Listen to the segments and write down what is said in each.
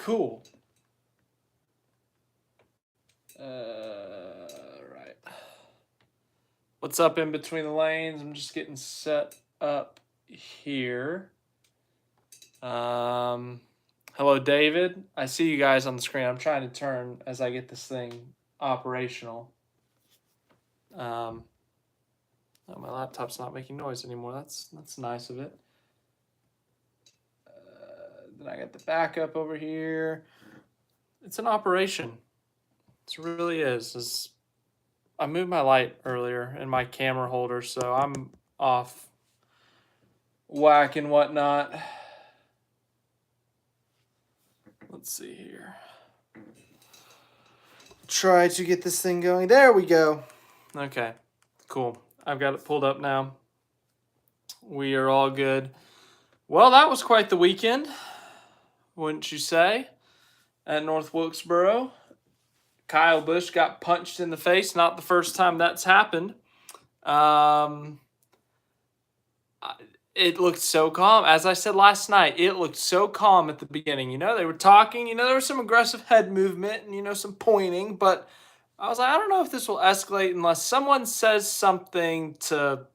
cool. Right. What's up in between the lanes? I'm just getting set up here. Hello, David. I see you guys on the screen. I'm trying to turn as I get this thing operational. Oh, my laptop's not making noise anymore. That's nice of it. Then I got the backup over here. It's an operation. It really is. I moved my light earlier in my camera holder, so I'm off whack and whatnot. Let's see here. Try to get this thing going. There we go. Okay, cool. I've got it pulled up now. We are all good. Well, that was quite the weekend, wouldn't you say, at North Wilkesboro. Kyle Busch got punched in the face. Not the first time that's happened. It looked so calm. As I said last night, it looked so calm at the beginning. You know, they were talking. You know, there was some aggressive head movement and, you know, some pointing. But I was like, I don't know if this will escalate unless someone says something to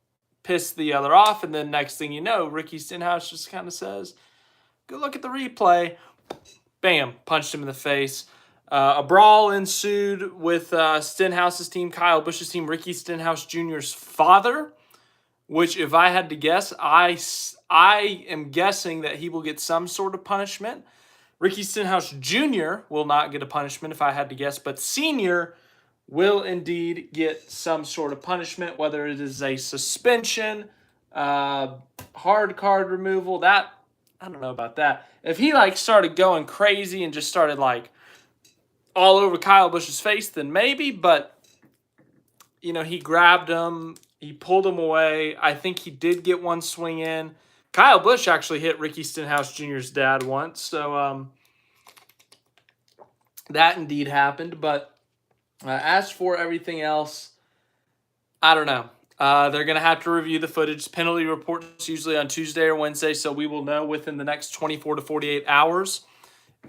piss the other off. And then next thing you know, Ricky Stenhouse just kind of says, go look at the replay. Bam, punched him in the face. A brawl ensued with Stenhouse's team, Kyle Busch's team, Ricky Stenhouse Jr.'s father, which if I had to guess, I am guessing that he will get some sort of punishment. Ricky Stenhouse Jr. will not get a punishment if I had to guess, but Sr. will indeed get some sort of punishment, whether it is a suspension, hard card removal. That, I don't know about that. If he like started going crazy and just started like all over Kyle Busch's face, then maybe, but you know, he grabbed him, he pulled him away. I think he did get one swing in. Kyle Busch actually hit Ricky Stenhouse Jr.'s dad once, so that indeed happened. But as for everything else, I don't know. They're going to have to review the footage. Penalty reports usually on Tuesday or Wednesday, so we will know within the next 24 to 48 hours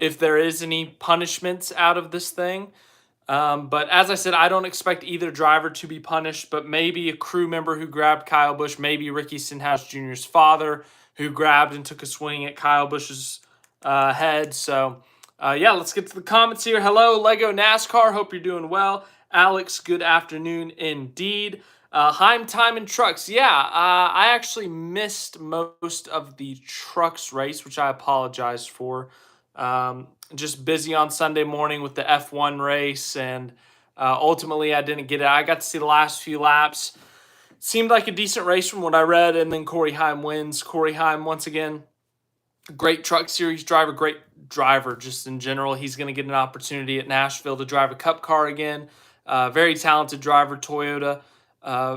if there is any punishments out of this thing. But as I said, I don't expect either driver to be punished, but maybe a crew member who grabbed Kyle Busch, maybe Ricky Stenhouse Jr.'s father who grabbed and took a swing at Kyle Busch's head. So, yeah, let's get to the comments here. Hello, Lego NASCAR. Hope you're doing well. Alex, good afternoon indeed. Heim Time and Trucks. Yeah, I actually missed most of the trucks race, which I apologize for. Just busy on Sunday morning with the F1 race, and ultimately I didn't get it. I got to see the last few laps. Seemed like a decent race from what I read, and then Corey Heim wins. Corey Heim, once again, great Truck Series driver, great driver just in general. He's going to get an opportunity at Nashville to drive a Cup car again. Very talented driver, Toyota.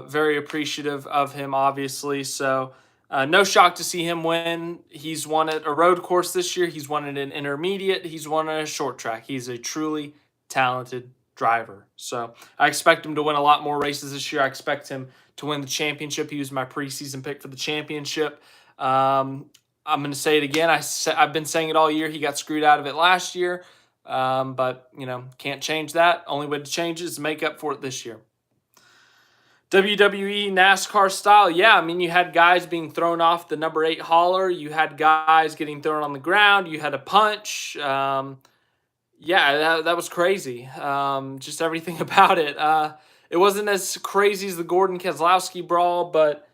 Very appreciative of him, obviously. So no shock to see him win. He's won at a road course this year. He's won at an intermediate. He's won at a short track. He's a truly talented driver. So I expect him to win a lot more races this year. I expect him to win the championship. He was my preseason pick for the championship. I'm going to say it again. I've been saying it all year. He got screwed out of it last year. But, you know, can't change that. Only way to change it is to make up for it this year. WWE NASCAR style, yeah, I mean, you had guys being thrown off the number 8 hauler. You had guys getting thrown on the ground. You had a punch. Yeah, that was crazy. Just everything about it. It wasn't as crazy as the Gordon Keselowski brawl, but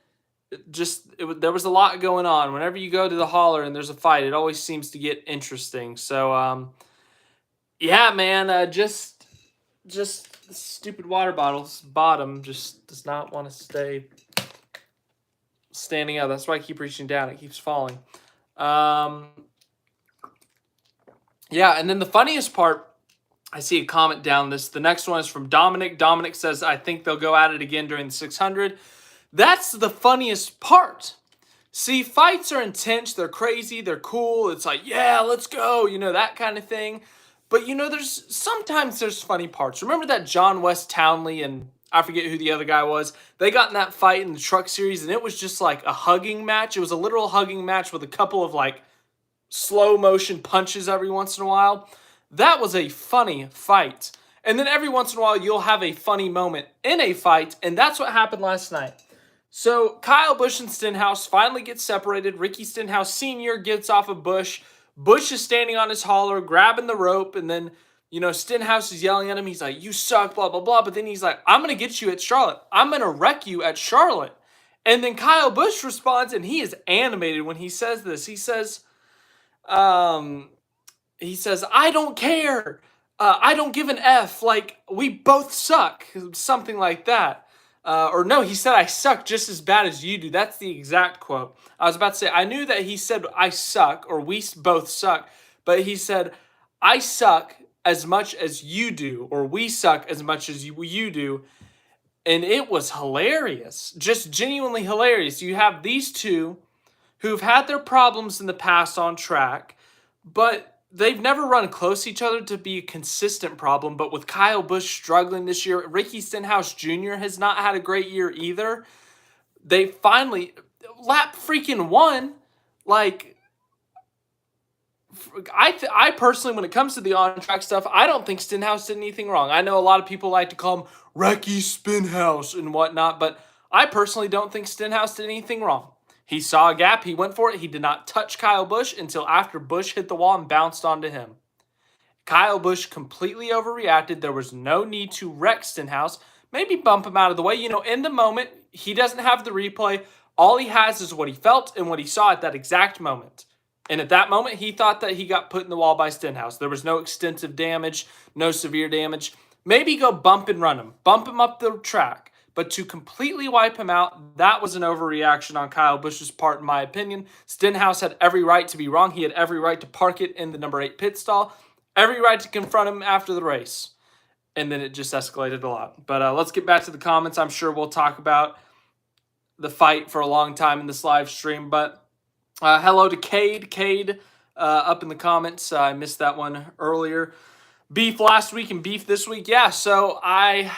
there was a lot going on. Whenever you go to the hauler and there's a fight, it always seems to get interesting. So, yeah, man, just the stupid water bottle's bottom just does not want to stay standing up. That's why I keep reaching down. It keeps falling. Yeah, and then the funniest part, I see a comment down this. The next one is from Dominic. Dominic says, I think they'll go at it again during the 600. That's the funniest part. See, fights are intense. They're crazy. They're cool. It's like, yeah, let's go. You know, that kind of thing. But, you know, sometimes there's funny parts. Remember that John West Townley and I forget who the other guy was. They got in that fight in the Truck Series, and it was just like a hugging match. It was a literal hugging match with a couple of, like, slow motion punches every once in a while. That was a funny fight. And then every once in a while, you'll have a funny moment in a fight, and that's what happened last night. So Kyle Busch and Stenhouse finally get separated. Ricky Stenhouse Sr. gets off of Busch. Busch is standing on his hauler, grabbing the rope, and then, Stenhouse is yelling at him. He's like, you suck, blah, blah, blah. But then he's like, I'm going to get you at Charlotte. I'm going to wreck you at Charlotte. And then Kyle Busch responds, and he is animated when he says this. He says, I don't care. I don't give an F. Like, we both suck. Something like that. Or no, he said, I suck just as bad as you do. That's the exact quote. I was about to say, I knew that he said, I suck, or we both suck. But he said, I suck as much as you do, or we suck as much as you do. And it was hilarious. Just genuinely hilarious. You have these two who've had their problems in the past on track, but they've never run close to each other to be a consistent problem. But with Kyle Busch struggling this year, Ricky Stenhouse Jr. has not had a great year either. They finally, lap freaking one, like, I personally, when it comes to the on-track stuff, I don't think Stenhouse did anything wrong. I know a lot of people like to call him Ricky Spinhouse and whatnot, but I personally don't think Stenhouse did anything wrong. He saw a gap, he went for it, he did not touch Kyle Busch until after Busch hit the wall and bounced onto him. Kyle Busch completely overreacted. There was no need to wreck Stenhouse. Maybe bump him out of the way. In the moment, he doesn't have the replay. All he has is what he felt and what he saw at that exact moment. And at that moment, he thought that he got put in the wall by Stenhouse. There was no extensive damage, no severe damage. Maybe go bump and run him. Bump him up the track. But to completely wipe him out, that was an overreaction on Kyle Busch's part, in my opinion. Stenhouse had every right to be wrong. He had every right to park it in the number 8 pit stall. Every right to confront him after the race. And then it just escalated a lot. But let's get back to the comments. I'm sure we'll talk about the fight for a long time in this live stream. But hello to Cade. Cade up in the comments. I missed that one earlier. Beef last week and beef this week. Yeah, so I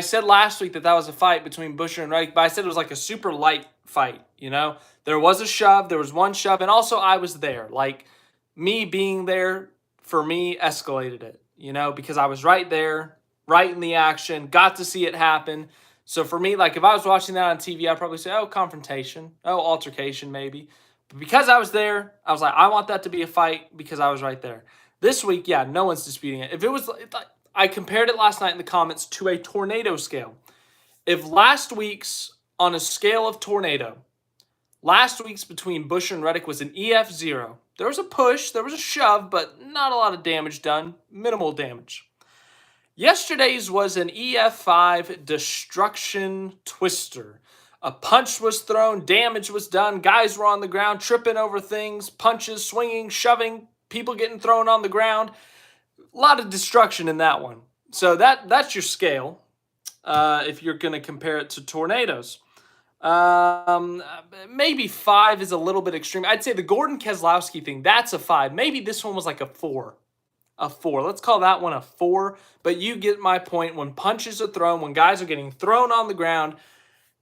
said last week that was a fight between Buescher and Reddick, but I said it was like a super light fight, There was a shove. There was one shove. And also I was there. Like, me being there, for me, escalated it, because I was right there, right in the action, got to see it happen. So for me, like, if I was watching that on TV, I'd probably say, oh, confrontation, oh, altercation maybe. But because I was there, I was like, I want that to be a fight because I was right there. This week, yeah, no one's disputing it. If it was, I compared it last night in the comments to a tornado scale. If last week's, on a scale of tornado, last week's between Buescher and Reddick was an EF0. There was a push, there was a shove, but not a lot of damage done, minimal damage. Yesterday's was an EF5 destruction twister. A punch was thrown, damage was done, guys were on the ground, tripping over things, punches, swinging, shoving, people getting thrown on the ground. A lot of destruction in that one. So that's your scale if you're going to compare it to tornadoes. Maybe 5 is a little bit extreme. I'd say the Gordon Keselowski thing, that's a 5. Maybe this one was like a 4. A 4. Let's call that one a 4. But you get my point. When punches are thrown, when guys are getting thrown on the ground,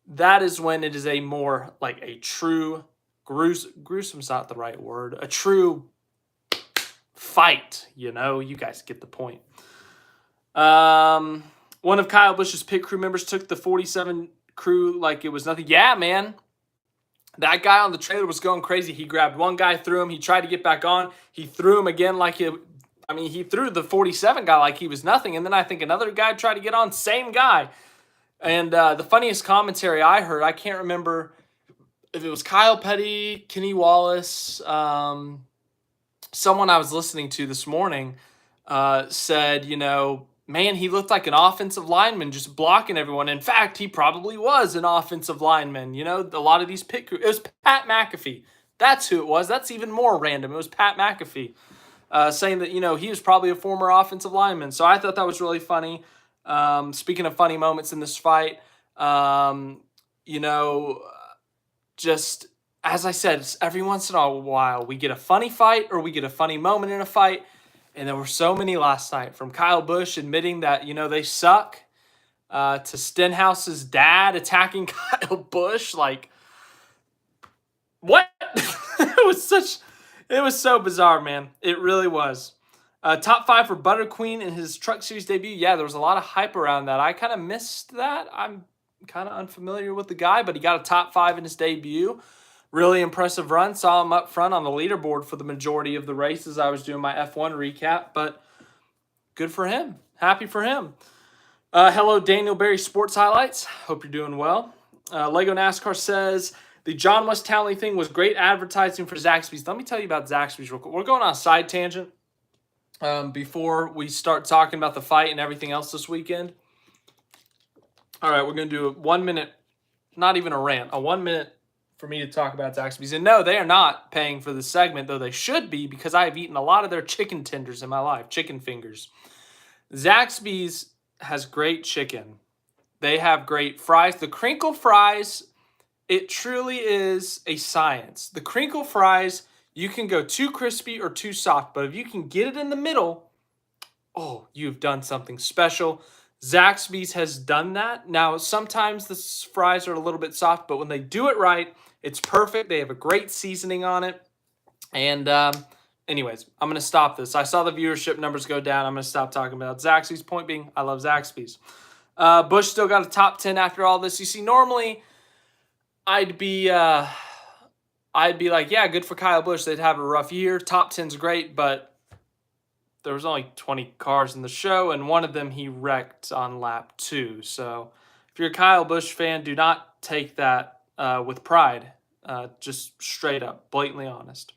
that is when it is a more like a true gruesome's not the right word. A true fight. You guys get the point. One of Kyle Busch's pit crew members took the 47 crew like it was nothing. Yeah, man. That guy on the trailer was going crazy. He grabbed one guy, threw him. He tried to get back on. He threw him again like it. He threw the 47 guy like he was nothing. And then I think another guy tried to get on, same guy. And the funniest commentary I heard, I can't remember if it was Kyle Petty, Kenny Wallace, someone I was listening to this morning said, man, he looked like an offensive lineman just blocking everyone. In fact, he probably was an offensive lineman. A lot of these pit crew. It was Pat McAfee. That's who it was. That's even more random. It was Pat McAfee. Saying that, he was probably a former offensive lineman. So I thought that was really funny. Speaking of funny moments in this fight, just as I said, every once in a while we get a funny fight or we get a funny moment in a fight. And there were so many last night, from Kyle Busch admitting that, they suck, to Stenhouse's dad attacking Kyle Busch. Like, what? It It was so bizarre, man. It really was. Top 5 for Butter Queen in his Truck Series debut. Yeah, there was a lot of hype around that. I kind of missed that. I'm kind of unfamiliar with the guy, but he got a top 5 in his debut. Really impressive run. Saw him up front on the leaderboard for the majority of the races. I was doing my F1 recap, but good for him. Happy for him. Hello, Daniel Berry Sports Highlights. Hope you're doing well. Lego NASCAR says, the John West Townley thing was great advertising for Zaxby's. Let me tell you about Zaxby's real quick. We're going on a side tangent before we start talking about the fight and everything else this weekend. All right, we're going to do a 1 minute, not even a rant, a 1 minute for me to talk about Zaxby's. And no, they are not paying for this segment, though they should be, because I have eaten a lot of their chicken tenders in my life, chicken fingers. Zaxby's has great chicken. They have great fries. The crinkle fries, it truly is a science. The crinkle fries, you can go too crispy or too soft, but if you can get it in the middle, oh, you've done something special. Zaxby's has done that. Now, sometimes the fries are a little bit soft, but when they do it right, it's perfect. They have a great seasoning on it. And anyways, I'm going to stop this. I saw the viewership numbers go down. I'm going to stop talking about Zaxby's. Point being, I love Zaxby's. Busch still got a top 10 after all this. You see, normally I'd be like, yeah, good for Kyle Busch. They'd have a rough year. Top 10's great, but there was only 20 cars in the show, and one of them he wrecked on lap 2. So if you're a Kyle Busch fan, do not take that with pride. Just straight up, blatantly honest.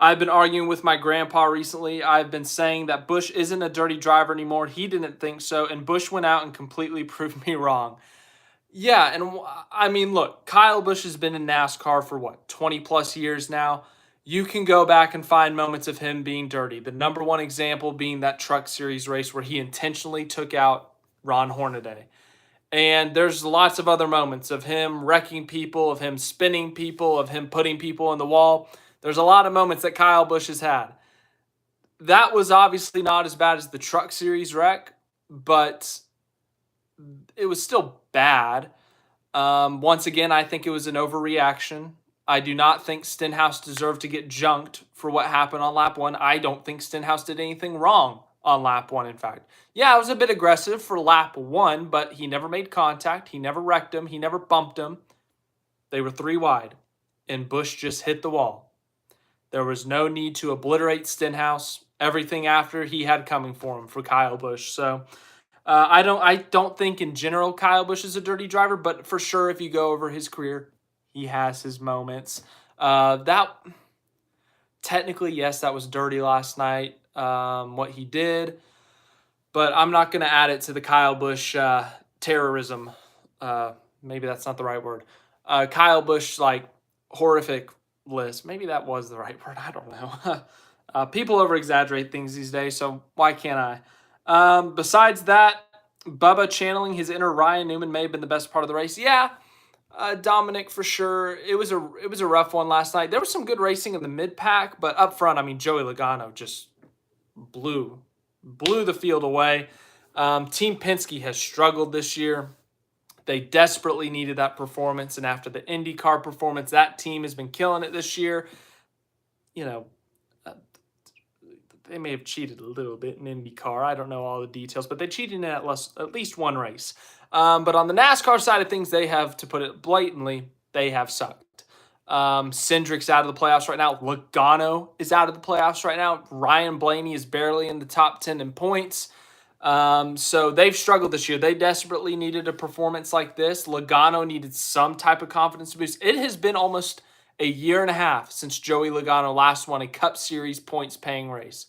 I've been arguing with my grandpa recently. I've been saying that Busch isn't a dirty driver anymore. He didn't think so, and Busch went out and completely proved me wrong. Yeah, and I mean, look, Kyle Busch has been in NASCAR for, 20-plus years now. You can go back and find moments of him being dirty. The number one example being that Truck Series race where he intentionally took out Ron Hornaday. And there's lots of other moments of him wrecking people, of him spinning people, of him putting people in the wall. There's a lot of moments that Kyle Busch has had. That was obviously not as bad as the Truck Series wreck, but it was still bad. Once again, I think it was an overreaction. I do not think Stenhouse deserved to get junked for what happened on lap 1. I don't think Stenhouse did anything wrong on lap 1, in fact. Yeah, it was a bit aggressive for lap 1, but he never made contact. He never wrecked him. He never bumped him. They were 3 wide, and Busch just hit the wall. There was no need to obliterate Stenhouse. Everything after he had coming for him for Kyle Busch. So I don't think in general Kyle Busch is a dirty driver, but for sure if you go over his career, he has his moments. That technically, yes, that was dirty last night, what he did. But I'm not going to add it to the Kyle Busch terrorism. Maybe that's not the right word. Kyle Busch, horrific list. Maybe that was the right word. I don't know. People over-exaggerate things these days, so why can't I? Besides that, Bubba channeling his inner Ryan Newman may have been the best part of the race. Yeah, Dominic for sure. It was a rough one last night. There was some good racing in the mid-pack, but up front, I mean, Joey Logano just blew the field away. Team Penske has struggled this year. They desperately needed that performance, and after the IndyCar performance, that team has been killing it this year. They may have cheated a little bit in IndyCar. I don't know all the details, but they cheated in at least one race. But on the NASCAR side of things, they have, to put it blatantly, they have sucked. Cindric's out of the playoffs right now. Logano is out of the playoffs right now. Ryan Blaney is barely in the top 10 in points. So they've struggled this year. They desperately needed a performance like this. Logano needed some type of confidence boost. It has been almost a year and a half since Joey Logano last won a Cup Series points-paying race.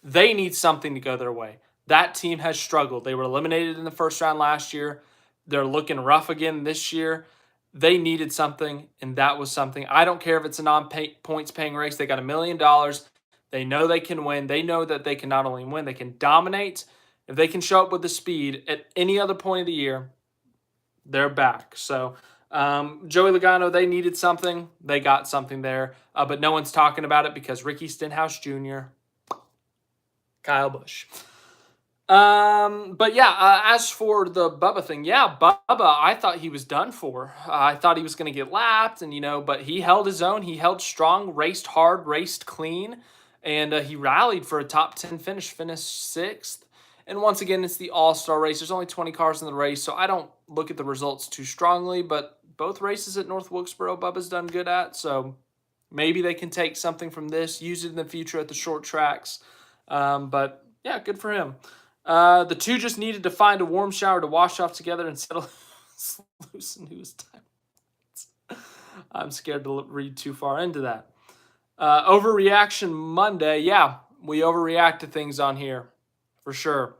They need something to go their way. That team has struggled. They were eliminated in the first round last year. They're looking rough again this year. They needed something, and that was something. I don't care if it's a non-points-paying race. They got $1 million. They know they can win. They know that they can not only win, they can dominate. If they can show up with the speed at any other point of the year, they're back. So Joey Logano, they needed something. They got something there. But no one's talking about it because Ricky Stenhouse Jr., Kyle Busch. But yeah, as for the Bubba thing, yeah, Bubba, I thought he was done for. I thought he was going to get lapped, and but he held his own. He held strong, raced hard, raced clean, and he rallied for a top 10 finish. Finished sixth. And once again, it's the All-Star race. There's only 20 cars in the race, so I don't look at the results too strongly. But both races at North Wilkesboro, Bubba's done good at, so maybe they can take something from this, use it in the future at the short tracks. But yeah, good for him. The two just needed to find a warm shower to wash off together and settle loose and who's time. I'm scared to read too far into that. Overreaction Monday. Yeah, we overreact to things on here for sure.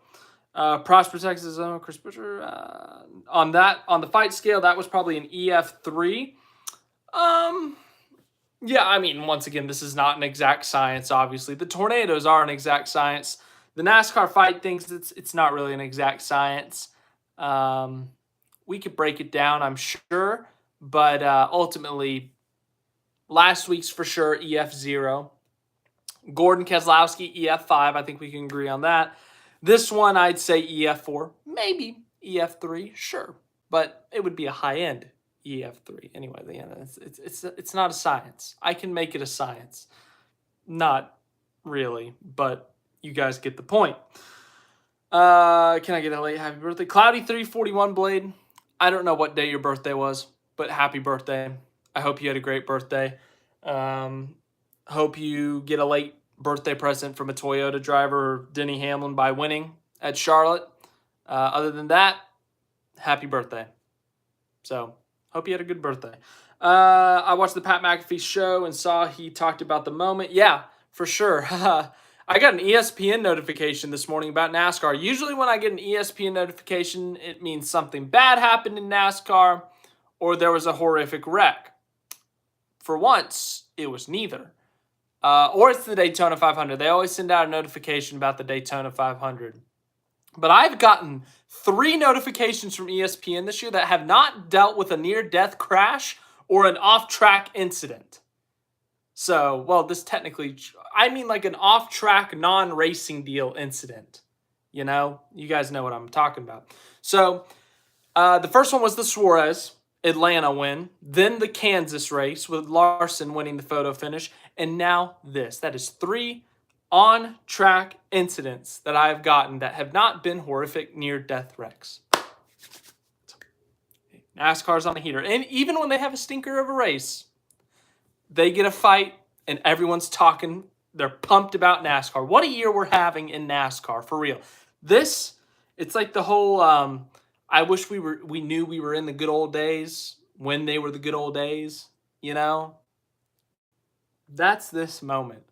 Prosper Texas Chris Butcher. On the fight scale, that was probably an EF3. Yeah, I mean, once again, this is not an exact science, obviously. The tornadoes are an exact science. The NASCAR fight thinks it's not really an exact science. We could break it down, I'm sure. But ultimately, last week's for sure EF0. Gordon Keselowski, EF5. I think we can agree on that. This one, I'd say EF4. Maybe EF3, sure. But it would be a high-end EF3. Anyway, it's not a science. I can make it a science. Not really, but you guys get the point. Can I get a late happy birthday? Cloudy341 Blade. I don't know what day your birthday was, but happy birthday. I hope you had a great birthday. Hope you get a late birthday present from a Toyota driver, Denny Hamlin, by winning at Charlotte. Other than that, happy birthday. So, hope you had a good birthday. I watched the Pat McAfee show and saw he talked about the moment. Yeah, for sure. I got an ESPN notification this morning about NASCAR. Usually when I get an ESPN notification, it means something bad happened in NASCAR or there was a horrific wreck. For once, it was neither. Or it's the Daytona 500. They always send out a notification about the Daytona 500. But I've gotten 3 notifications from ESPN this year that have not dealt with a near-death crash or an off-track incident. So, well, this technically, I mean like an off-track, non-racing deal incident. You guys know what I'm talking about. So, the first one was the Suarez Atlanta win, then the Kansas race with Larson winning the photo finish, and now this. That is 3 on-track incidents that I've gotten that have not been horrific near-death wrecks. NASCAR's on a heater. And even when they have a stinker of a race, they get a fight and everyone's talking. They're pumped about NASCAR. What a year we're having in NASCAR, for real. It's like the whole, I wish we knew we were in the good old days when they were the good old days, That's this moment.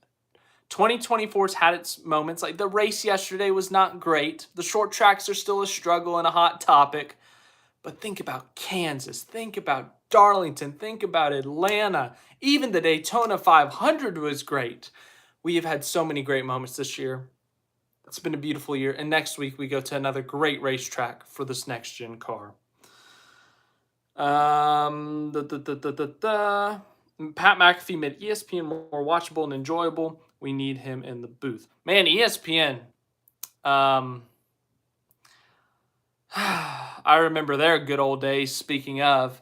2024's had its moments. Like the race yesterday was not great. The short tracks are still a struggle and a hot topic. But think about Kansas. Think about Darlington. Think about Atlanta. Even the Daytona 500 was great. We have had so many great moments this year. It's been a beautiful year. And next week, we go to another great racetrack for this next-gen car. Pat McAfee made ESPN more watchable and enjoyable. We need him in the booth. Man, ESPN. I remember their good old days, speaking of.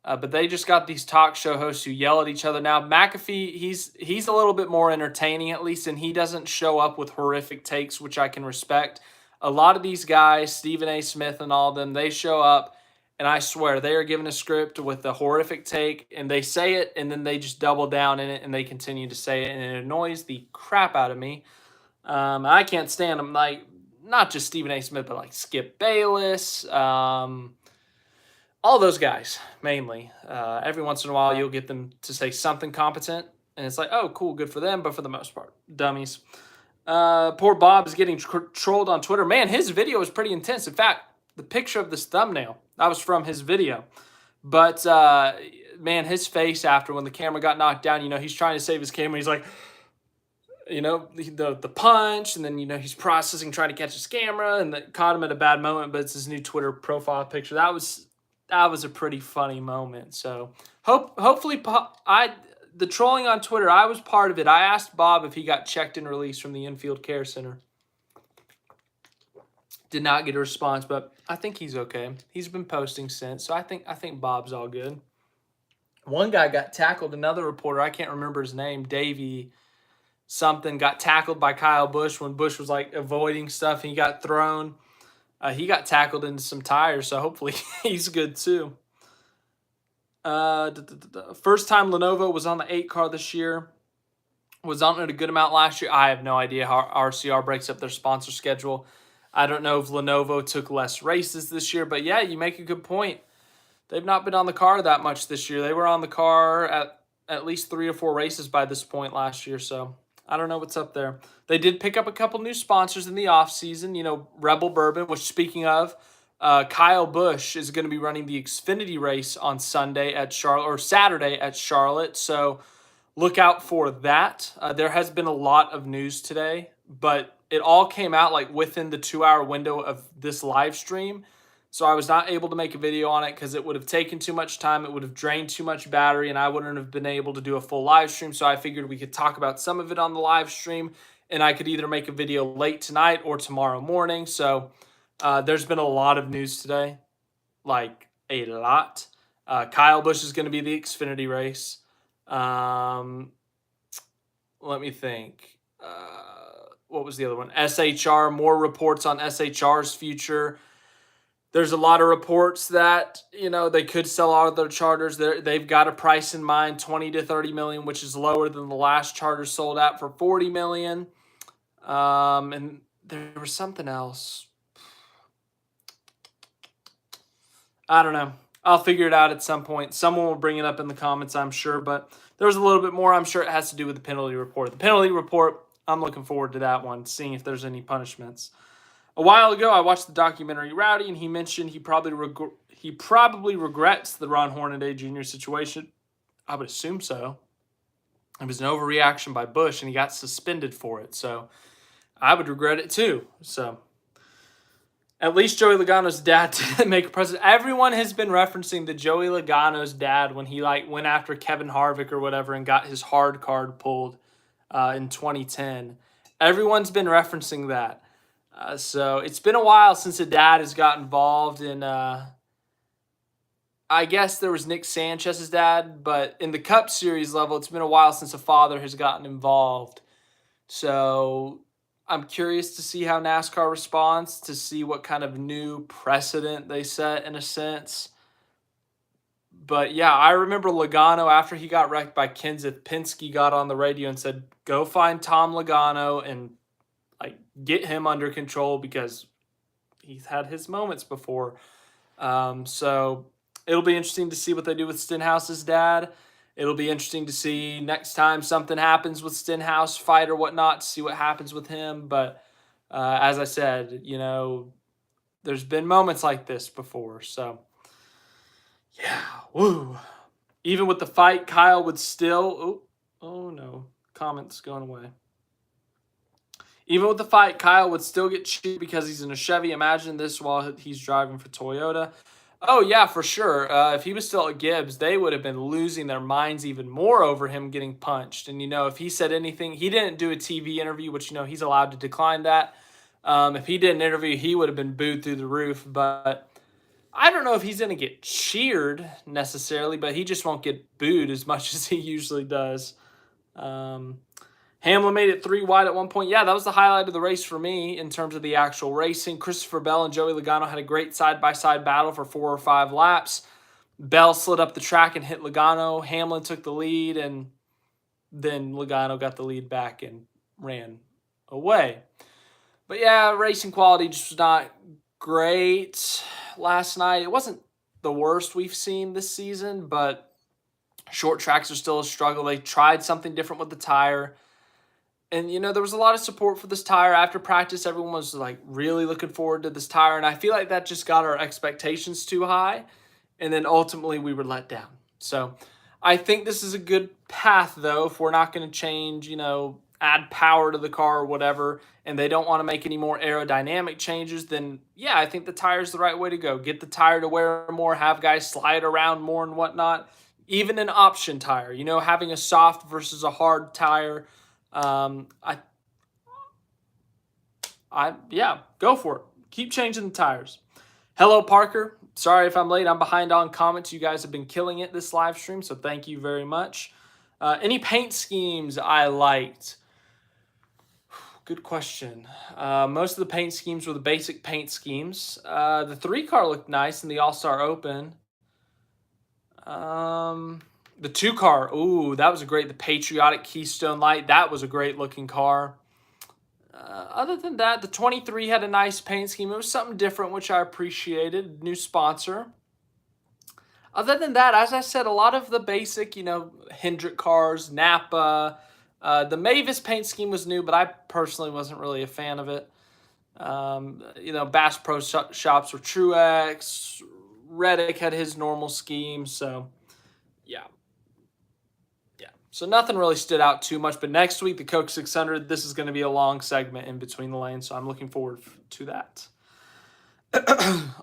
But they just got these talk show hosts who yell at each other now. McAfee, he's a little bit more entertaining, at least, and he doesn't show up with horrific takes, which I can respect. A lot of these guys, Stephen A. Smith and all of them, they show up, and I swear, they are given a script with a horrific take, and they say it, and then they just double down in it, and they continue to say it, and it annoys the crap out of me. I can't stand them, like, not just Stephen A. Smith, but like Skip Bayless, all those guys, mainly. Every once in a while, you'll get them to say something competent, and it's like, oh, cool, good for them, but for the most part, dummies. Poor Bob is getting trolled on Twitter. Man, his video was pretty intense. In fact, the picture of this thumbnail, that was from his video. But, man, his face after when the camera got knocked down, he's trying to save his camera. He's like, the punch, and then, he's processing, trying to catch his camera, and that caught him at a bad moment, but it's his new Twitter profile picture. That was a pretty funny moment. So hopefully the trolling on Twitter, I was part of it. I asked Bob if he got checked and released from the infield care center. Did not get a response, but I think he's okay. He's been posting since, so I think Bob's all good. One guy got tackled. Another reporter, I can't remember his name, Davey something, got tackled by Kyle Busch when Busch was like avoiding stuff and he got thrown. He got tackled into some tires, so hopefully he's good too. First time Lenovo was on the 8 car this year. Was on it a good amount last year. I have no idea how RCR breaks up their sponsor schedule. I don't know if Lenovo took less races this year, but yeah, you make a good point. They've not been on the car that much this year. They were on the car at least 3 or 4 races by this point last year, so I don't know what's up there. They did pick up a couple new sponsors in the offseason. You know, Rebel Bourbon, which speaking of, Kyle Busch is going to be running the Xfinity race on Sunday at Charlotte, or Saturday at Charlotte, so look out for that. There has been a lot of news today, but it all came out like within the 2-hour window of this live stream. So I was not able to make a video on it because it would have taken too much time. It would have drained too much battery and I wouldn't have been able to do a full live stream. So I figured we could talk about some of it on the live stream and I could either make a video late tonight or tomorrow morning. So there's been a lot of news today, like a lot. Kyle Busch is going to be the Xfinity race. Let me think. What was the other one? SHR, more reports on SHR's future. There's a lot of reports that, you know, they could sell out of their charters. They've got a price in mind, 20 to 30 million, which is lower than the last charter sold at for 40 million. And there was something else. I don't know. I'll figure it out at some point. Someone will bring it up in the comments, I'm sure. But there's a little bit more. I'm sure it has to do with the penalty report. The penalty report, I'm looking forward to that one, seeing if there's any punishments. A while ago, I watched the documentary Rowdy, and he mentioned he probably regrets the Ron Hornaday Jr. situation. I would assume so. It was an overreaction by Busch, and he got suspended for it. So I would regret it too. So at least Joey Logano's dad didn't make a president. Everyone has been referencing the Joey Logano's dad when he went after Kevin Harvick or whatever and got his hard card pulled in 2010. Everyone's been referencing that. So it's been a while since a dad has got involved in, I guess there was Nick Sanchez's dad, but in the Cup Series level, it's been a while since a father has gotten involved. So I'm curious to see how NASCAR responds, to see what kind of new precedent they set in a sense. But yeah, I remember Logano, after he got wrecked by Kenseth, Penske got on the radio and said, go find Tom Logano and get him under control because he's had his moments before. So it'll be interesting to see what they do with Stenhouse's dad. It'll be interesting to see next time something happens with Stenhouse, fight or whatnot, to see what happens with him. But as I said, you know, there's been moments like this before. So, yeah, woo. Even with the fight, Kyle would still... Oh no, comments going away. Even with the fight, Kyle would still get cheered because he's in a Chevy. Imagine this while he's driving for Toyota. Oh, yeah, for sure. If he was still at Gibbs, they would have been losing their minds even more over him getting punched. And, you know, if he said anything, he didn't do a TV interview, which, you know, he's allowed to decline that. If he did an interview, he would have been booed through the roof. But I don't know if he's going to get cheered necessarily, but he just won't get booed as much as he usually does. Hamlin made it 3 wide at one point. Yeah, that was the highlight of the race for me in terms of the actual racing. Christopher Bell and Joey Logano had a great side-by-side battle for 4 or 5 laps. Bell slid up the track and hit Logano. Hamlin took the lead, and then Logano got the lead back and ran away. But yeah, racing quality just was not great last night. It wasn't the worst we've seen this season, but short tracks are still a struggle. They tried something different with the tire. And, you know, there was a lot of support for this tire. After practice, everyone was, like, really looking forward to this tire. And I feel like that just got our expectations too high. And then ultimately we were let down. So I think this is a good path, though, if we're not going to change, you know, add power to the car or whatever, and they don't want to make any more aerodynamic changes, then, yeah, I think the tire's the right way to go. Get the tire to wear more, have guys slide around more and whatnot. Even an option tire, you know, having a soft versus a hard tire. Yeah, go for it. Keep changing the tires. Hello, Parker. Sorry if I'm late. I'm behind on comments. You guys have been killing it this live stream, so thank you very much. Any paint schemes I liked? Good question. Most of the paint schemes were the basic paint schemes. The 3-car looked nice in the All-Star Open. The 2-car, ooh, that was a great. The Patriotic Keystone Light, that was a great looking car. Other than that, the 23 had a nice paint scheme. It was something different, which I appreciated. New sponsor. Other than that, as I said, a lot of the basic, Hendrick cars, Napa. The Mavis paint scheme was new, but I personally wasn't really a fan of it. Bass Pro Shops were Truex. Reddick had his normal scheme, so yeah. So nothing really stood out too much, but next week, the Coke 600, this is going to be a long segment in between the lanes, so I'm looking forward to that.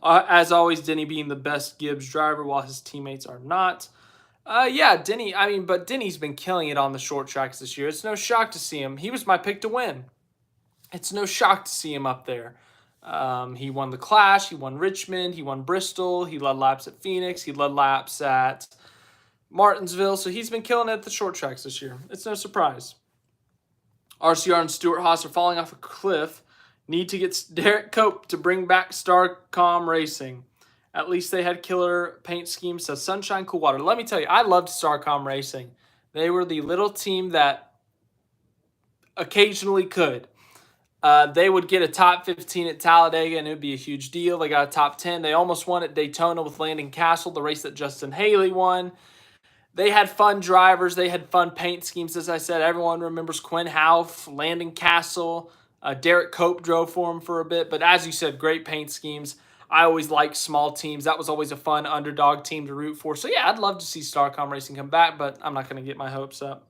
As always, Denny being the best Gibbs driver while his teammates are not. Denny, but Denny's been killing it on the short tracks this year. It's no shock to see him. He was my pick to win. It's no shock to see him up there. He won the Clash, he won Richmond, he won Bristol, he led laps at Phoenix, he led laps at Martinsville, so he's been killing it at the short tracks this year. It's no surprise. RCR and Stewart-Haas are falling off a cliff. Need to get Derek Cope to bring back Starcom Racing. At least they had killer paint schemes, so sunshine, cool water. Let me tell you, I loved Starcom Racing. They were the little team that occasionally could. They would get a top 15 at Talladega, and it would be a huge deal. They got a top 10. They almost won at Daytona with Landon Castle, the race that Justin Haley won. They had fun drivers. They had fun paint schemes, as I said. Everyone remembers Quinn Houff, Landon Castle. Derek Cope drove for him for a bit. But as you said, great paint schemes. I always liked small teams. That was always a fun underdog team to root for. So, yeah, I'd love to see Starcom Racing come back, but I'm not going to get my hopes up.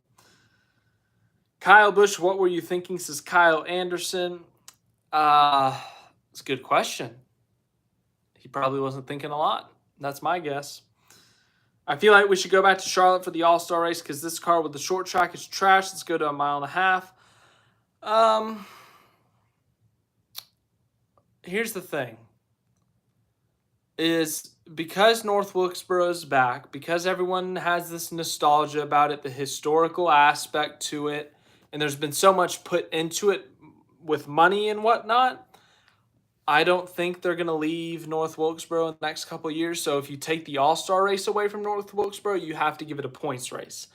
Kyle Busch, what were you thinking, says Kyle Anderson. It's a good question. He probably wasn't thinking a lot. That's my guess. I feel like we should go back to Charlotte for the All-Star race because this car with the short track is trash. Let's go to 1.5 miles. Here's the thing. Is because North Wilkesboro is back, because everyone has this nostalgia about it, the historical aspect to it, and there's been so much put into it with money and whatnot, I don't think they're going to leave North Wilkesboro in the next couple of years. So if you take the All-Star race away from North Wilkesboro, you have to give it a points race.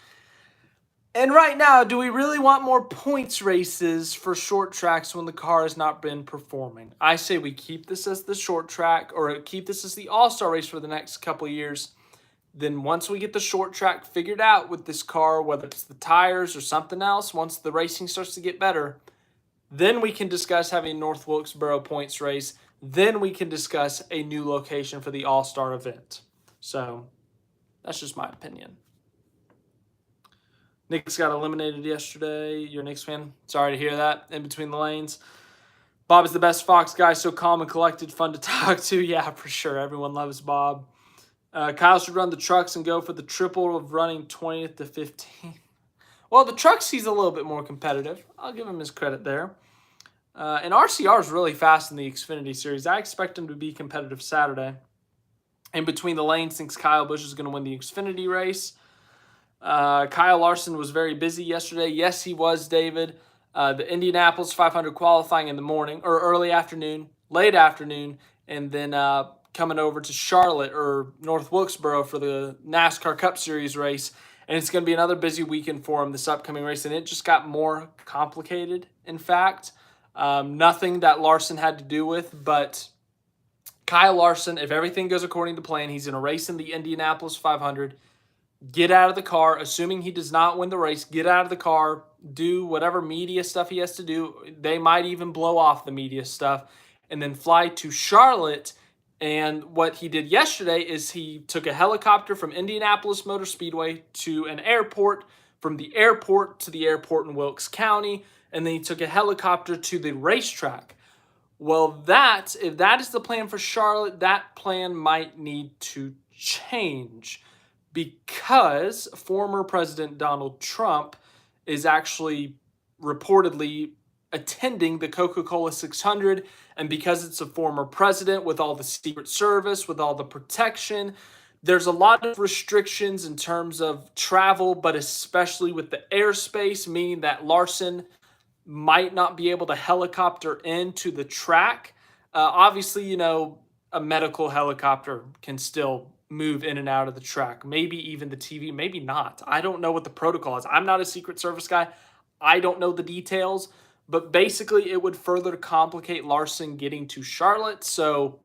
And right now, do we really want more points races for short tracks when the car has not been performing? I say we keep this as the short track or keep this as the All-Star race for the next couple of years. Then once we get the short track figured out with this car, whether it's the tires or something else, once the racing starts to get better, then we can discuss having North Wilkesboro points race. Then we can discuss a new location for the All-Star event. So that's just my opinion. Knicks got eliminated yesterday. You're a Knicks fan? Sorry to hear that. In between the lanes. Bob is the best Fox guy, so calm and collected, fun to talk to. Yeah, for sure. Everyone loves Bob. Kyle should run the trucks and go for the triple of running 20th to 15th. Well, the trucks, he's a little bit more competitive. I'll give him his credit there. And RCR is really fast in the Xfinity Series. I expect him to be competitive Saturday. In between the lanes, thinks Kyle Busch is going to win the Xfinity race. Kyle Larson was very busy yesterday. Yes, he was, David. The Indianapolis 500 qualifying in the morning, or early afternoon, late afternoon, and then coming over to Charlotte or North Wilkesboro for the NASCAR Cup Series race. And it's going to be another busy weekend for him this upcoming race. And it just got more complicated, in fact. Nothing that Larson had to do with, but Kyle Larson, if everything goes according to plan, he's in a race in the Indianapolis 500. Get out of the car, assuming he does not win the race, get out of the car, do whatever media stuff he has to do. They might even blow off the media stuff, and then fly to Charlotte. And what he did yesterday is he took a helicopter from Indianapolis Motor Speedway to an airport, from the airport to the airport in Wilkes County, and then he took a helicopter to the racetrack. Well, if that is the plan for Charlotte, that plan might need to change because former President Donald Trump is actually reportedly attending the Coca-Cola 600. And because it's a former president with all the Secret Service, with all the protection, there's a lot of restrictions in terms of travel, but especially with the airspace, meaning that Larson might not be able to helicopter into the track. Obviously, a medical helicopter can still move in and out of the track. Maybe even the TV, maybe not. I don't know what the protocol is. I'm not a Secret Service guy. I don't know the details, but basically it would further complicate Larson getting to Charlotte. So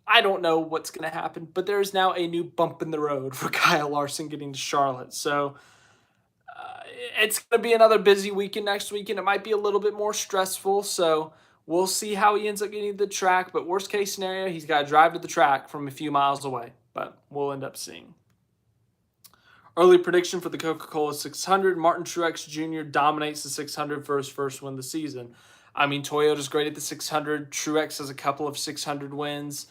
I don't know what's going to happen, but there is now a new bump in the road for Kyle Larson getting to Charlotte. So it's going to be another busy weekend next weekend. It might be a little bit more stressful. So we'll see how he ends up getting to the track. But worst case scenario, he's got to drive to the track from a few miles away. But we'll end up seeing. Early prediction for the Coca-Cola 600. Martin Truex Jr. dominates the 600 for his first win of the season. I mean, Toyota's great at the 600. Truex has a couple of 600 wins.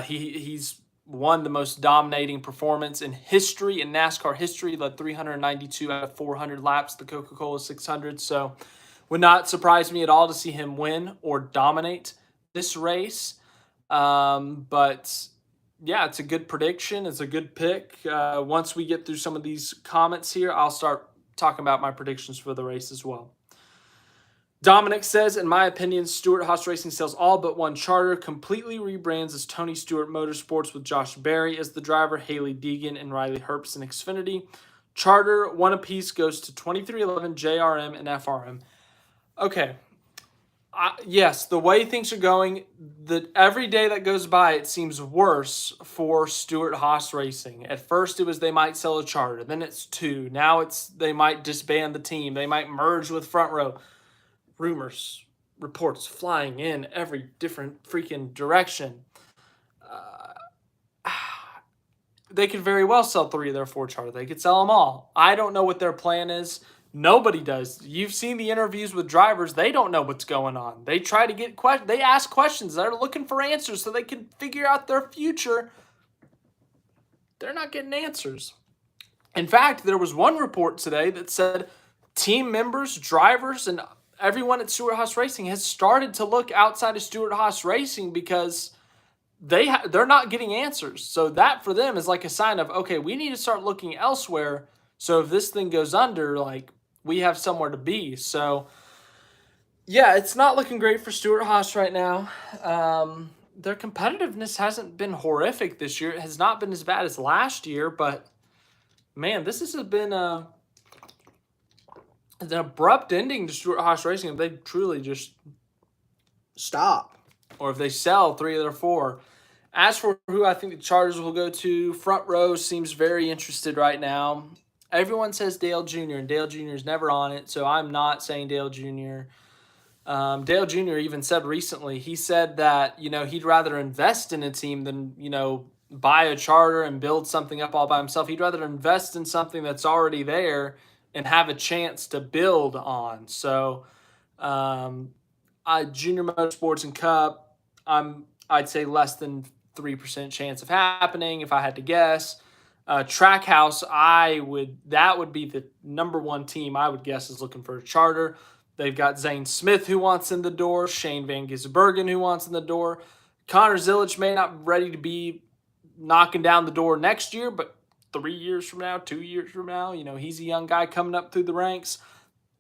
He's won the most dominating performance in history, in NASCAR history, led 392 out of 400 laps the Coca-Cola 600. So would not surprise me at all to see him win or dominate this race. But yeah, it's a good prediction. It's a good pick. Once we get through some of these comments here, I'll start talking about my predictions for the race as well. Dominic says, in my opinion, Stewart-Haas Racing sells all but one charter, completely rebrands as Tony Stewart Motorsports with Josh Berry as the driver, Haley Deegan and Riley Herbst in Xfinity. Charter, one apiece, goes to 2311, JRM, and FRM. Okay. Yes, the way things are going, every day that goes by, it seems worse for Stewart-Haas Racing. At first, it was they might sell a charter. Then it's two. Now it's they might disband the team. They might merge with Front Row. Rumors, reports flying in every different freaking direction. They could very well sell 3 of their 4 charters. They could sell them all. I don't know what their plan is. Nobody does. You've seen the interviews with drivers. They don't know what's going on. They try to get questions. They ask questions. They're looking for answers so they can figure out their future. They're not getting answers. In fact, there was one report today that said team members, drivers, and everyone at Stewart-Haas Racing has started to look outside of Stewart-Haas Racing because they're not getting answers. So that for them is like a sign of, okay, we need to start looking elsewhere. So if this thing goes under, like, we have somewhere to be. So yeah, it's not looking great for Stewart-Haas right now. Their competitiveness hasn't been horrific this year. It has not been as bad as last year, but man, this has been an abrupt ending to Stewart-Haas Racing if they truly just stop or if they sell 3 of their 4. As for who I think the Chargers will go to, Front Row seems very interested right now. Everyone says Dale Jr., and Dale Jr. is never on it, so I'm not saying Dale Jr. Dale Jr. even said recently, he said that, he'd rather invest in a team than, buy a charter and build something up all by himself. He'd rather invest in something that's already there and have a chance to build on. So, Junior Motorsports and Cup, I'd say less than 3% chance of happening if I had to guess. Trackhouse, that would be the number 1 team I would guess is looking for a charter. They've got Zane Smith who wants in the door, Shane Van Gisbergen who wants in the door. Connor Zilic may not be ready to be knocking down the door next year, but 3 years from now, 2 years from now, he's a young guy coming up through the ranks.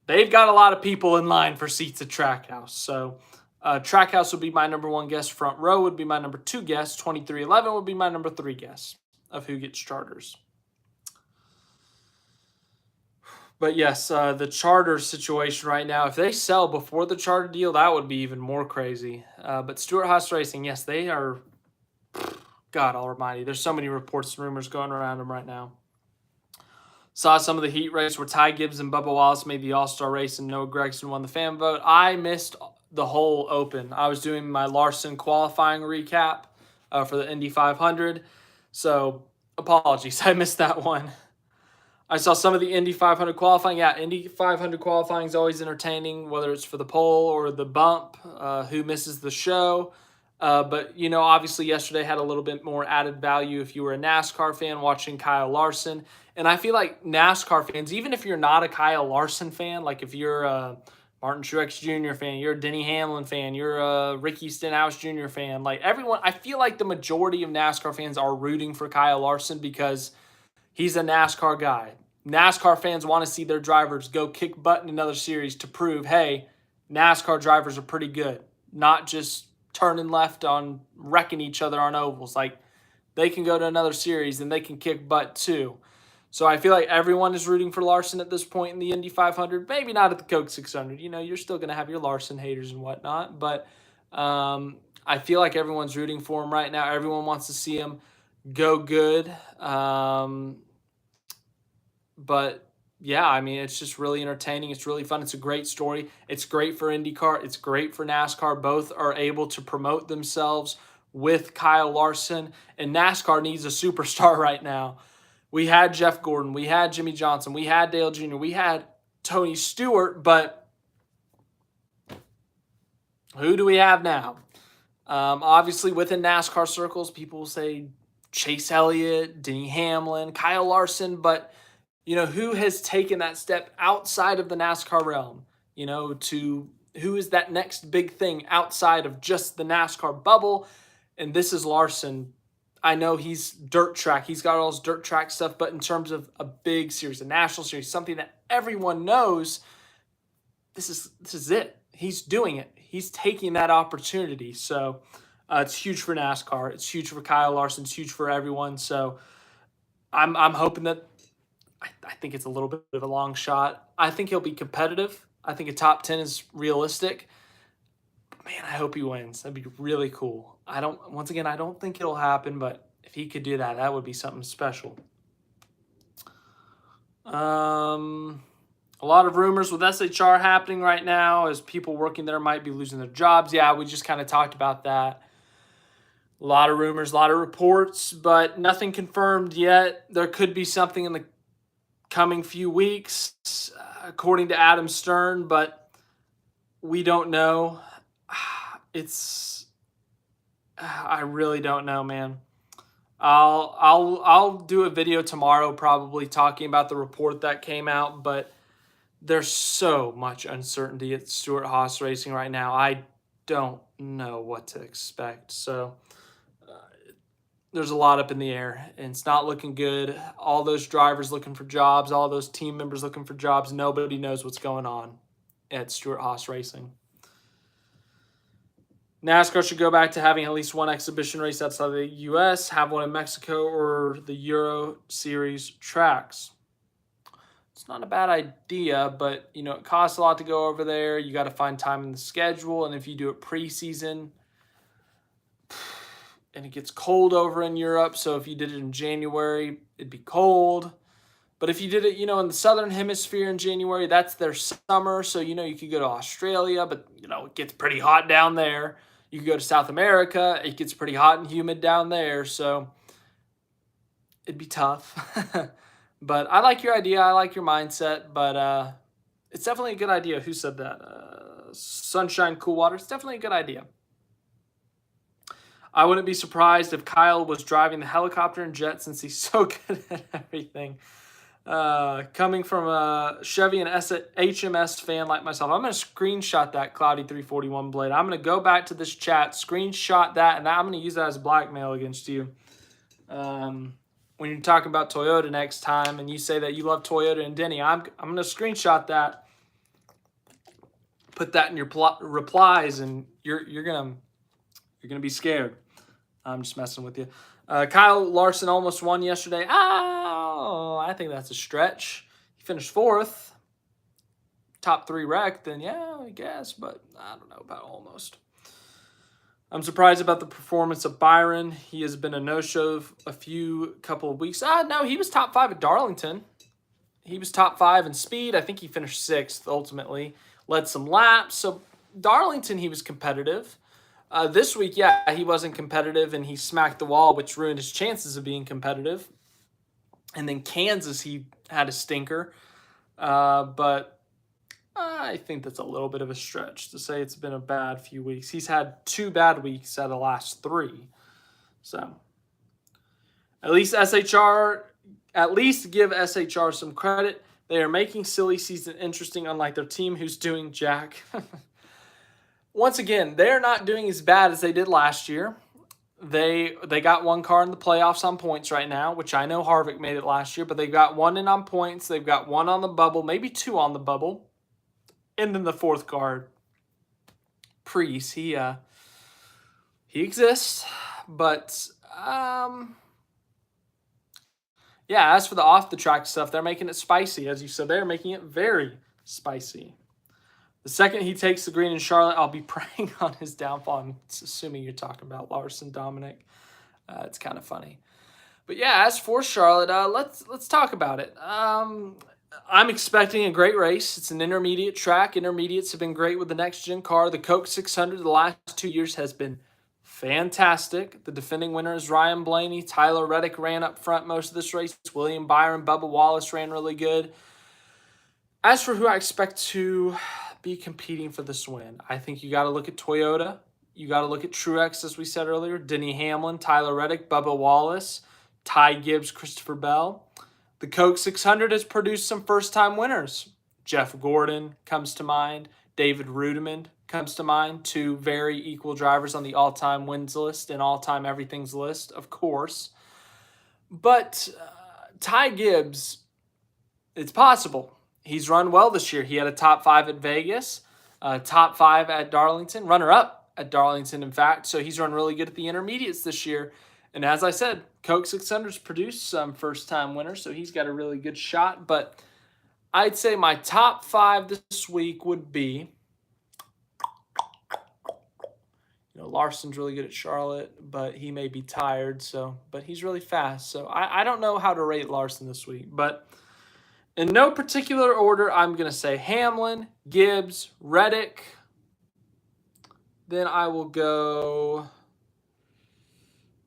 They've got a lot of people in line for seats at Trackhouse. So Trackhouse would be my number 1 guess. Front Row would be my number 2 guess. 2311 would be my number 3 guess of who gets charters. But yes, the charter situation right now, if they sell before the charter deal, that would be even more crazy. But Stewart-Haas Racing, yes, they are, God almighty, there's so many reports and rumors going around them right now. Saw some of the heat race where Ty Gibbs and Bubba Wallace made the All-Star race and Noah Gragson won the fan vote. I missed the whole Open. I was doing my Larson qualifying recap for the Indy 500. So, apologies. I missed that one. I saw some of the Indy 500 qualifying. Yeah, Indy 500 qualifying is always entertaining, whether it's for the pole or the bump, who misses the show. But, obviously yesterday had a little bit more added value if you were a NASCAR fan watching Kyle Larson. And I feel like NASCAR fans, even if you're not a Kyle Larson fan, like if you're a Martin Truex Jr. fan, you're a Denny Hamlin fan, you're a Ricky Stenhouse Jr. fan. Like everyone, I feel like the majority of NASCAR fans are rooting for Kyle Larson because he's a NASCAR guy. NASCAR fans want to see their drivers go kick butt in another series to prove, hey, NASCAR drivers are pretty good, not just turning left on wrecking each other on ovals. Like they can go to another series and they can kick butt too. So I feel like everyone is rooting for Larson at this point in the Indy 500. Maybe not at the Coke 600. You know, you're still going to have your Larson haters and whatnot. But I feel like everyone's rooting for him right now. Everyone wants to see him go good. But yeah, I mean, it's just really entertaining. It's really fun. It's a great story. It's great for IndyCar. It's great for NASCAR. Both are able to promote themselves with Kyle Larson. And NASCAR needs a superstar right now. We had Jeff Gordon. We had Jimmy Johnson. We had Dale Jr. We had Tony Stewart. But who do we have now? Obviously, within NASCAR circles, people will say Chase Elliott, Denny Hamlin, Kyle Larson. But, you know, who has taken that step outside of the NASCAR realm? You know, to who is that next big thing outside of just the NASCAR bubble? And this is Larson. I know he's dirt track. He's got all his dirt track stuff, but in terms of a big series, a national series, something that everyone knows, this is it. He's doing it. He's taking that opportunity. So it's huge for NASCAR. It's huge for Kyle Larson. It's huge for everyone. So I'm hoping that I think it's a little bit of a long shot. I think he'll be competitive. I think a top 10 is realistic. Man, I hope he wins. That'd be really cool. I don't think it'll happen, but if he could do that, that would be something special. A lot of rumors with SHR happening right now as people working there might be losing their jobs. Yeah, we just kind of talked about that. A lot of rumors, a lot of reports, but nothing confirmed yet. There could be something in the coming few weeks, according to Adam Stern, but we don't know. I really don't know, man. I'll do a video tomorrow probably talking about the report that came out, but there's so much uncertainty at Stewart-Haas Racing right now. I don't know what to expect. So there's a lot up in the air, and it's not looking good. All those drivers looking for jobs, all those team members looking for jobs. Nobody knows what's going on at Stewart-Haas Racing. NASCAR should go back to having at least one exhibition race outside of the U.S., have one in Mexico or the Euro Series tracks. It's not a bad idea, but, you know, it costs a lot to go over there. You got to find time in the schedule, and if you do it preseason, and it gets cold over in Europe, so if you did it in January, it'd be cold. But if you did it, you know, in the Southern Hemisphere in January, that's their summer, so, you know, you could go to Australia, but, you know, it gets pretty hot down there. You could go to South America. It gets pretty hot and humid down there, so it'd be tough. But I like your idea. I like your mindset, but it's definitely a good idea. Who said that? Sunshine, Cool Water. It's definitely a good idea. I wouldn't be surprised if Kyle was driving the helicopter and jet since he's so good at everything. Coming from a Chevy and HMS fan like myself, I'm going to screenshot that Cloudy 341 blade. I'm going to go back to this chat, screenshot that, and I'm going to use that as blackmail against you. When you're talking about Toyota next time and you say that you love Toyota and Denny, I'm going to screenshot that, put that in your replies, and you're going to be scared. I'm just messing with you. Kyle Larson almost won yesterday. Oh, I think that's a stretch. He finished 4th. Top 3 wreck, then yeah, I guess, but I don't know about almost. I'm surprised about the performance of Byron. He has been a no-show a couple of weeks. No, he was top 5 at Darlington. He was top 5 in speed. I think he finished 6th ultimately. Led some laps. So Darlington, he was competitive. This week, yeah, he wasn't competitive, and he smacked the wall, which ruined his chances of being competitive. And then Kansas, he had a stinker. But I think that's a little bit of a stretch to say it's been a bad few weeks. He's had 2 bad weeks out of the last 3. So at least give SHR some credit. They are making silly season interesting, unlike their team who's doing jack. Once again, they're not doing as bad as they did last year. They got one car in the playoffs on points right now, which I know Harvick made it last year, but they've got one in on points. They've got one on the bubble, maybe two on the bubble. And then the fourth car, Priest, he exists, but yeah, as for the off-the-track stuff, they're making it spicy. As you said, they're making it very spicy. The second he takes the green in Charlotte, I'll be praying on his downfall. I'm assuming you're talking about Larson, Dominic. It's kind of funny. But yeah, as for Charlotte, let's talk about it. I'm expecting a great race. It's an intermediate track. Intermediates have been great with the next-gen car. The Coke 600 the last 2 years has been fantastic. The defending winner is Ryan Blaney. Tyler Reddick ran up front most of this race. William Byron, Bubba Wallace ran really good. As for who I expect to be competing for this win, I think you got to look at Toyota. You got to look at Truex, as we said earlier. Denny Hamlin, Tyler Reddick, Bubba Wallace, Ty Gibbs, Christopher Bell. The Coke 600 has produced some first-time winners. Jeff Gordon comes to mind. David Rudiment comes to mind. Two very equal drivers on the all-time wins list and all-time everything's list, of course. But Ty Gibbs, it's possible. He's run well this year. He had a top 5 at Vegas, top 5 at Darlington, runner-up at Darlington, in fact. So he's run really good at the intermediates this year. And as I said, Coke 600's produced some first-time winners, so he's got a really good shot. But I'd say my top 5 this week would be, Larson's really good at Charlotte, but he may be tired, but he's really fast. So I don't know how to rate Larson this week. But in no particular order, I'm going to say Hamlin, Gibbs, Reddick. Then I will go,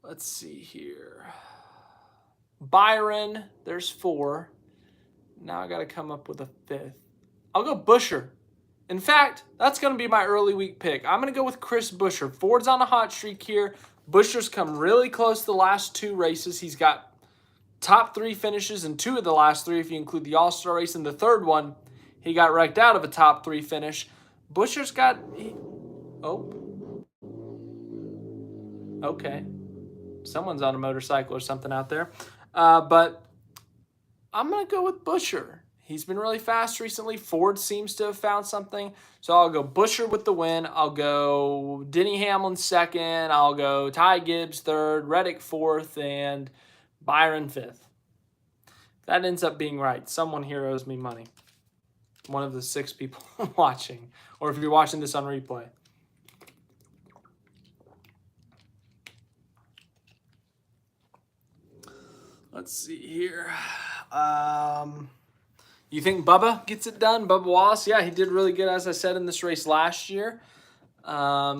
let's see here. Byron, there's 4. Now I got to come up with a 5th. I'll go Buescher. In fact, that's going to be my early week pick. I'm going to go with Chris Buescher. Ford's on a hot streak here. Buescher's come really close the last 2 races. He's got top 3 finishes in 2 of the last 3 if you include the All-Star race. And the third one, he got wrecked out of a top 3 finish. Buescher's got... Okay. Someone's on a motorcycle or something out there. But I'm going to go with Buescher. He's been really fast recently. Ford seems to have found something. So I'll go Buescher with the win. I'll go Denny Hamlin 2nd. I'll go Ty Gibbs 3rd, Reddick 4th, and Byron 5th. If that ends up being right, someone here owes me money. One of the 6 people watching. Or if you're watching this on replay. Let's see here. You think Bubba gets it done? Bubba Wallace? Yeah, he did really good, as I said, in this race last year.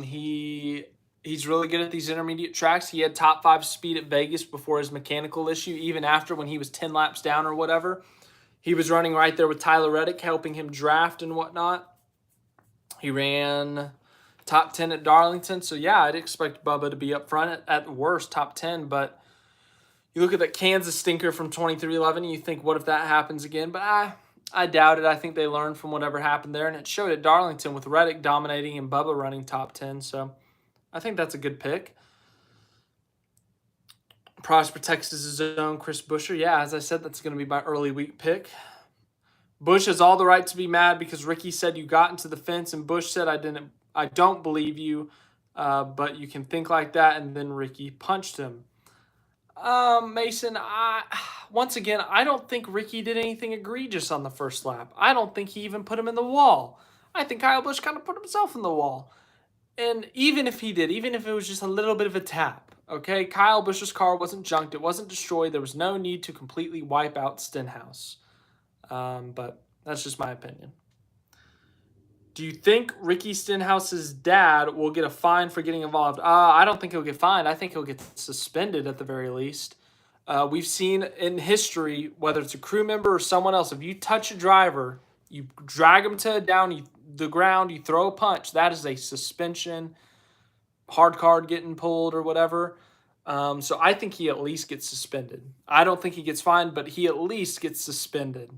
He's really good at these intermediate tracks. He had top 5 speed at Vegas before his mechanical issue, even after when he was 10 laps down or whatever. He was running right there with Tyler Reddick, helping him draft and whatnot. He ran top 10 at Darlington. So, yeah, I'd expect Bubba to be up front at worst, top 10, but you look at that Kansas stinker from 23-11 and you think, what if that happens again? But I doubt it. I think they learned from whatever happened there, and it showed at Darlington with Reddick dominating and Bubba running top 10. So I think that's a good pick. Prosper Texas' own Chris Buescher. Yeah, as I said, that's going to be my early week pick. Busch has all the right to be mad because Ricky said you got into the fence, and Busch said, I don't believe you, but you can think like that, and then Ricky punched him. Mason, once again, I don't think Ricky did anything egregious on the first lap. I don't think he even put him in the wall. I think Kyle Busch kind of put himself in the wall. And even if he did, even if it was just a little bit of a tap, okay, Kyle Busch's car wasn't junked. It wasn't destroyed. There was no need to completely wipe out Stenhouse. But that's just my opinion. Do you think Ricky Stenhouse's dad will get a fine for getting involved? I don't think he'll get fined. I think he'll get suspended at the very least. We've seen in history, whether it's a crew member or someone else, if you touch a driver, you drag him to the ground, you throw a punch, that is a suspension, hard card getting pulled or whatever. So I think he at least gets suspended. I don't think he gets fined, but he at least gets suspended.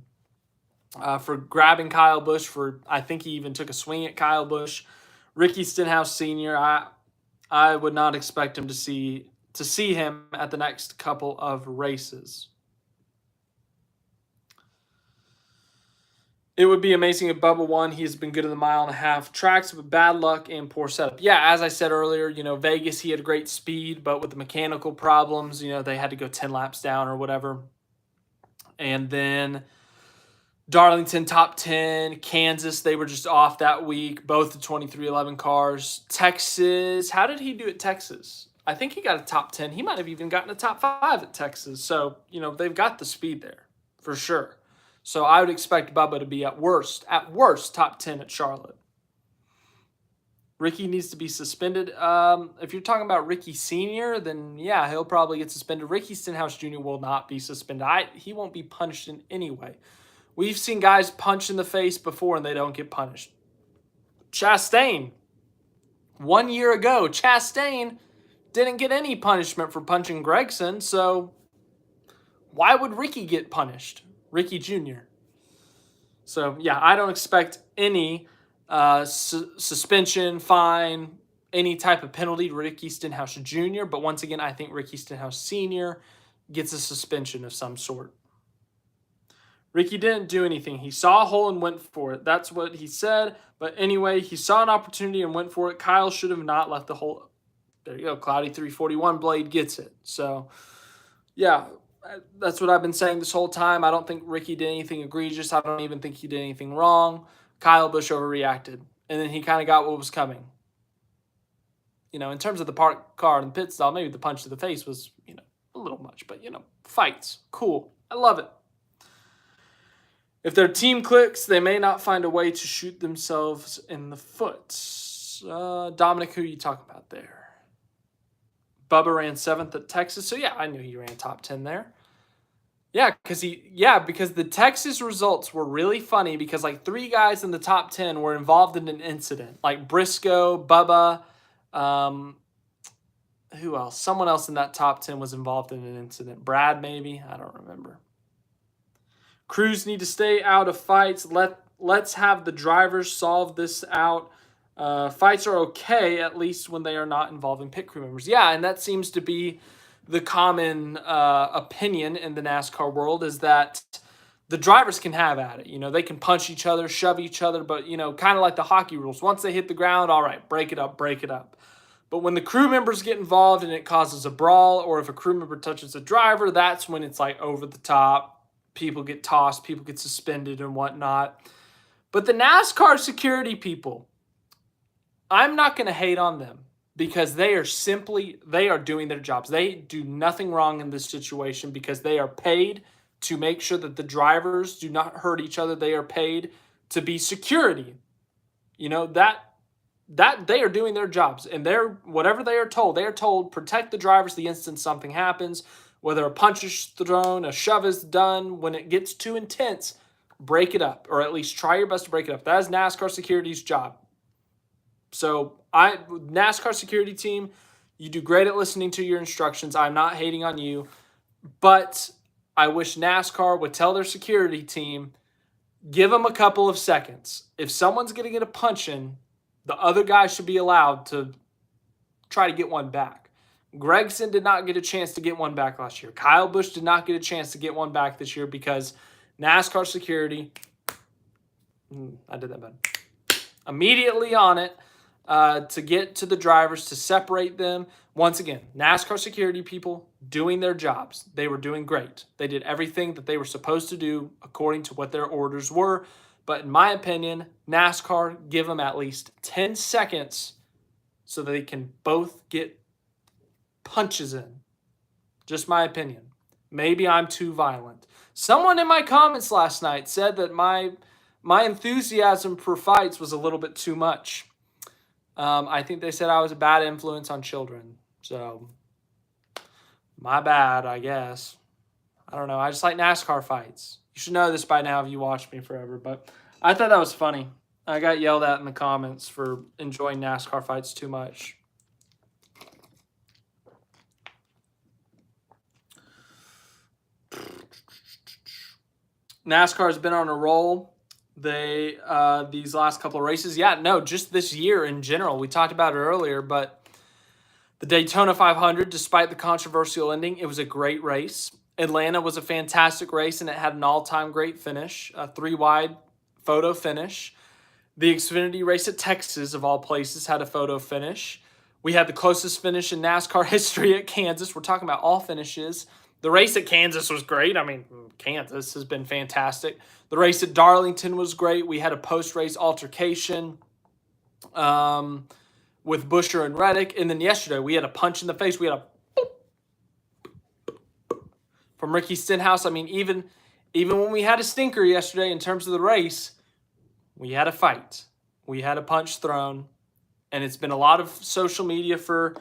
for grabbing Kyle Busch. I think he even took a swing at Kyle Busch. Ricky Stenhouse Sr., I would not expect him to see him at the next couple of races. It would be amazing if Bubba won. He has been good in the 1.5 mile tracks, but bad luck and poor setup. Yeah, as I said earlier, Vegas, he had great speed, but with the mechanical problems, they had to go 10 laps down or whatever. And then Darlington, top 10. Kansas, they were just off that week. Both the 2311 cars. Texas, how did he do at Texas? I think he got a top 10. He might have even gotten a top 5 at Texas. So, they've got the speed there for sure. So I would expect Bubba to be at worst, top 10 at Charlotte. Ricky needs to be suspended. If you're talking about Ricky Sr., then yeah, he'll probably get suspended. Ricky Stenhouse Jr. will not be suspended. He won't be punished in any way. We've seen guys punch in the face before and they don't get punished. Chastain. 1 year ago, Chastain didn't get any punishment for punching Gregson, so why would Ricky get punished? Ricky Jr. So, yeah, I don't expect any suspension, fine, any type of penalty to Ricky Stenhouse Jr., but once again, I think Ricky Stenhouse Sr. gets a suspension of some sort. Ricky didn't do anything. He saw a hole and went for it. That's what he said. But anyway, he saw an opportunity and went for it. Kyle should have not left the hole. There you go. Cloudy 341 Blade gets it. So, yeah, that's what I've been saying this whole time. I don't think Ricky did anything egregious. I don't even think he did anything wrong. Kyle Busch overreacted. And then he kind of got what was coming. In terms of the parked car and the pit stall, maybe the punch to the face was, a little much. But, fights. Cool. I love it. If their team clicks, they may not find a way to shoot themselves in the foot. Dominic, who are you talking about there? Bubba ran 7th at Texas. So, yeah, I knew he ran top 10 there. Yeah, because the Texas results were really funny because, 3 guys in the top 10 were involved in an incident. Like Briscoe, Bubba, who else? Someone else in that top 10 was involved in an incident. Brad, maybe? I don't remember. Crews need to stay out of fights. Let's have the drivers solve this out. Fights are okay, at least when they are not involving pit crew members. Yeah, and that seems to be the common opinion in the NASCAR world is that the drivers can have at it. They can punch each other, shove each other, but, kind of like the hockey rules. Once they hit the ground, all right, break it up. But when the crew members get involved and it causes a brawl, or if a crew member touches a driver, that's when it's over the top. People get tossed, people get suspended and whatnot. But the NASCAR security people, I'm not going to hate on them because they are doing their jobs. They do nothing wrong in this situation because they are paid to make sure that the drivers do not hurt each other. They are paid to be security. That they are doing their jobs, and whatever they are told, protect the drivers the instant something happens. Whether a punch is thrown, a shove is done, when it gets too intense, break it up, or at least try your best to break it up. That is NASCAR security's job. So, NASCAR security team, you do great at listening to your instructions. I'm not hating on you, but I wish NASCAR would tell their security team, give them a couple of seconds. If someone's going to get a punch in, the other guy should be allowed to try to get one back. Gregson did not get a chance to get one back last year. Kyle Busch did not get a chance to get one back this year because NASCAR security, I did that bad, immediately on it to get to the drivers, to separate them. Once again, NASCAR security people doing their jobs. They were doing great. They did everything that they were supposed to do according to what their orders were. But in my opinion, NASCAR, give them at least 10 seconds so that they can both get punches in. Just my opinion. Maybe I'm too violent. Someone in my comments last night said that my enthusiasm for fights was a little bit too much. I think they said I was a bad influence on children. So, my bad, I guess. I don't know. I just like NASCAR fights. You should know this by now if you watched me forever. But I thought that was funny. I got yelled at in the comments for enjoying NASCAR fights too much. NASCAR has been on a roll. They these last couple of races. Yeah, no, just this year in general. We talked about it earlier, but the Daytona 500, despite the controversial ending, it was a great race. Atlanta was a fantastic race, and it had an all-time great finish, a 3-wide photo finish. The Xfinity race at Texas, of all places, had a photo finish. We had the closest finish in NASCAR history at Kansas. We're talking about all finishes. The race at Kansas was great. I mean, Kansas has been fantastic. The race at Darlington was great. We had a post-race altercation with Buescher and Reddick. And then yesterday, we had a punch in the face. We had a from Ricky Stenhouse. I mean, even when we had a stinker yesterday in terms of the race, we had a fight. We had a punch thrown. And it's been a lot of social media for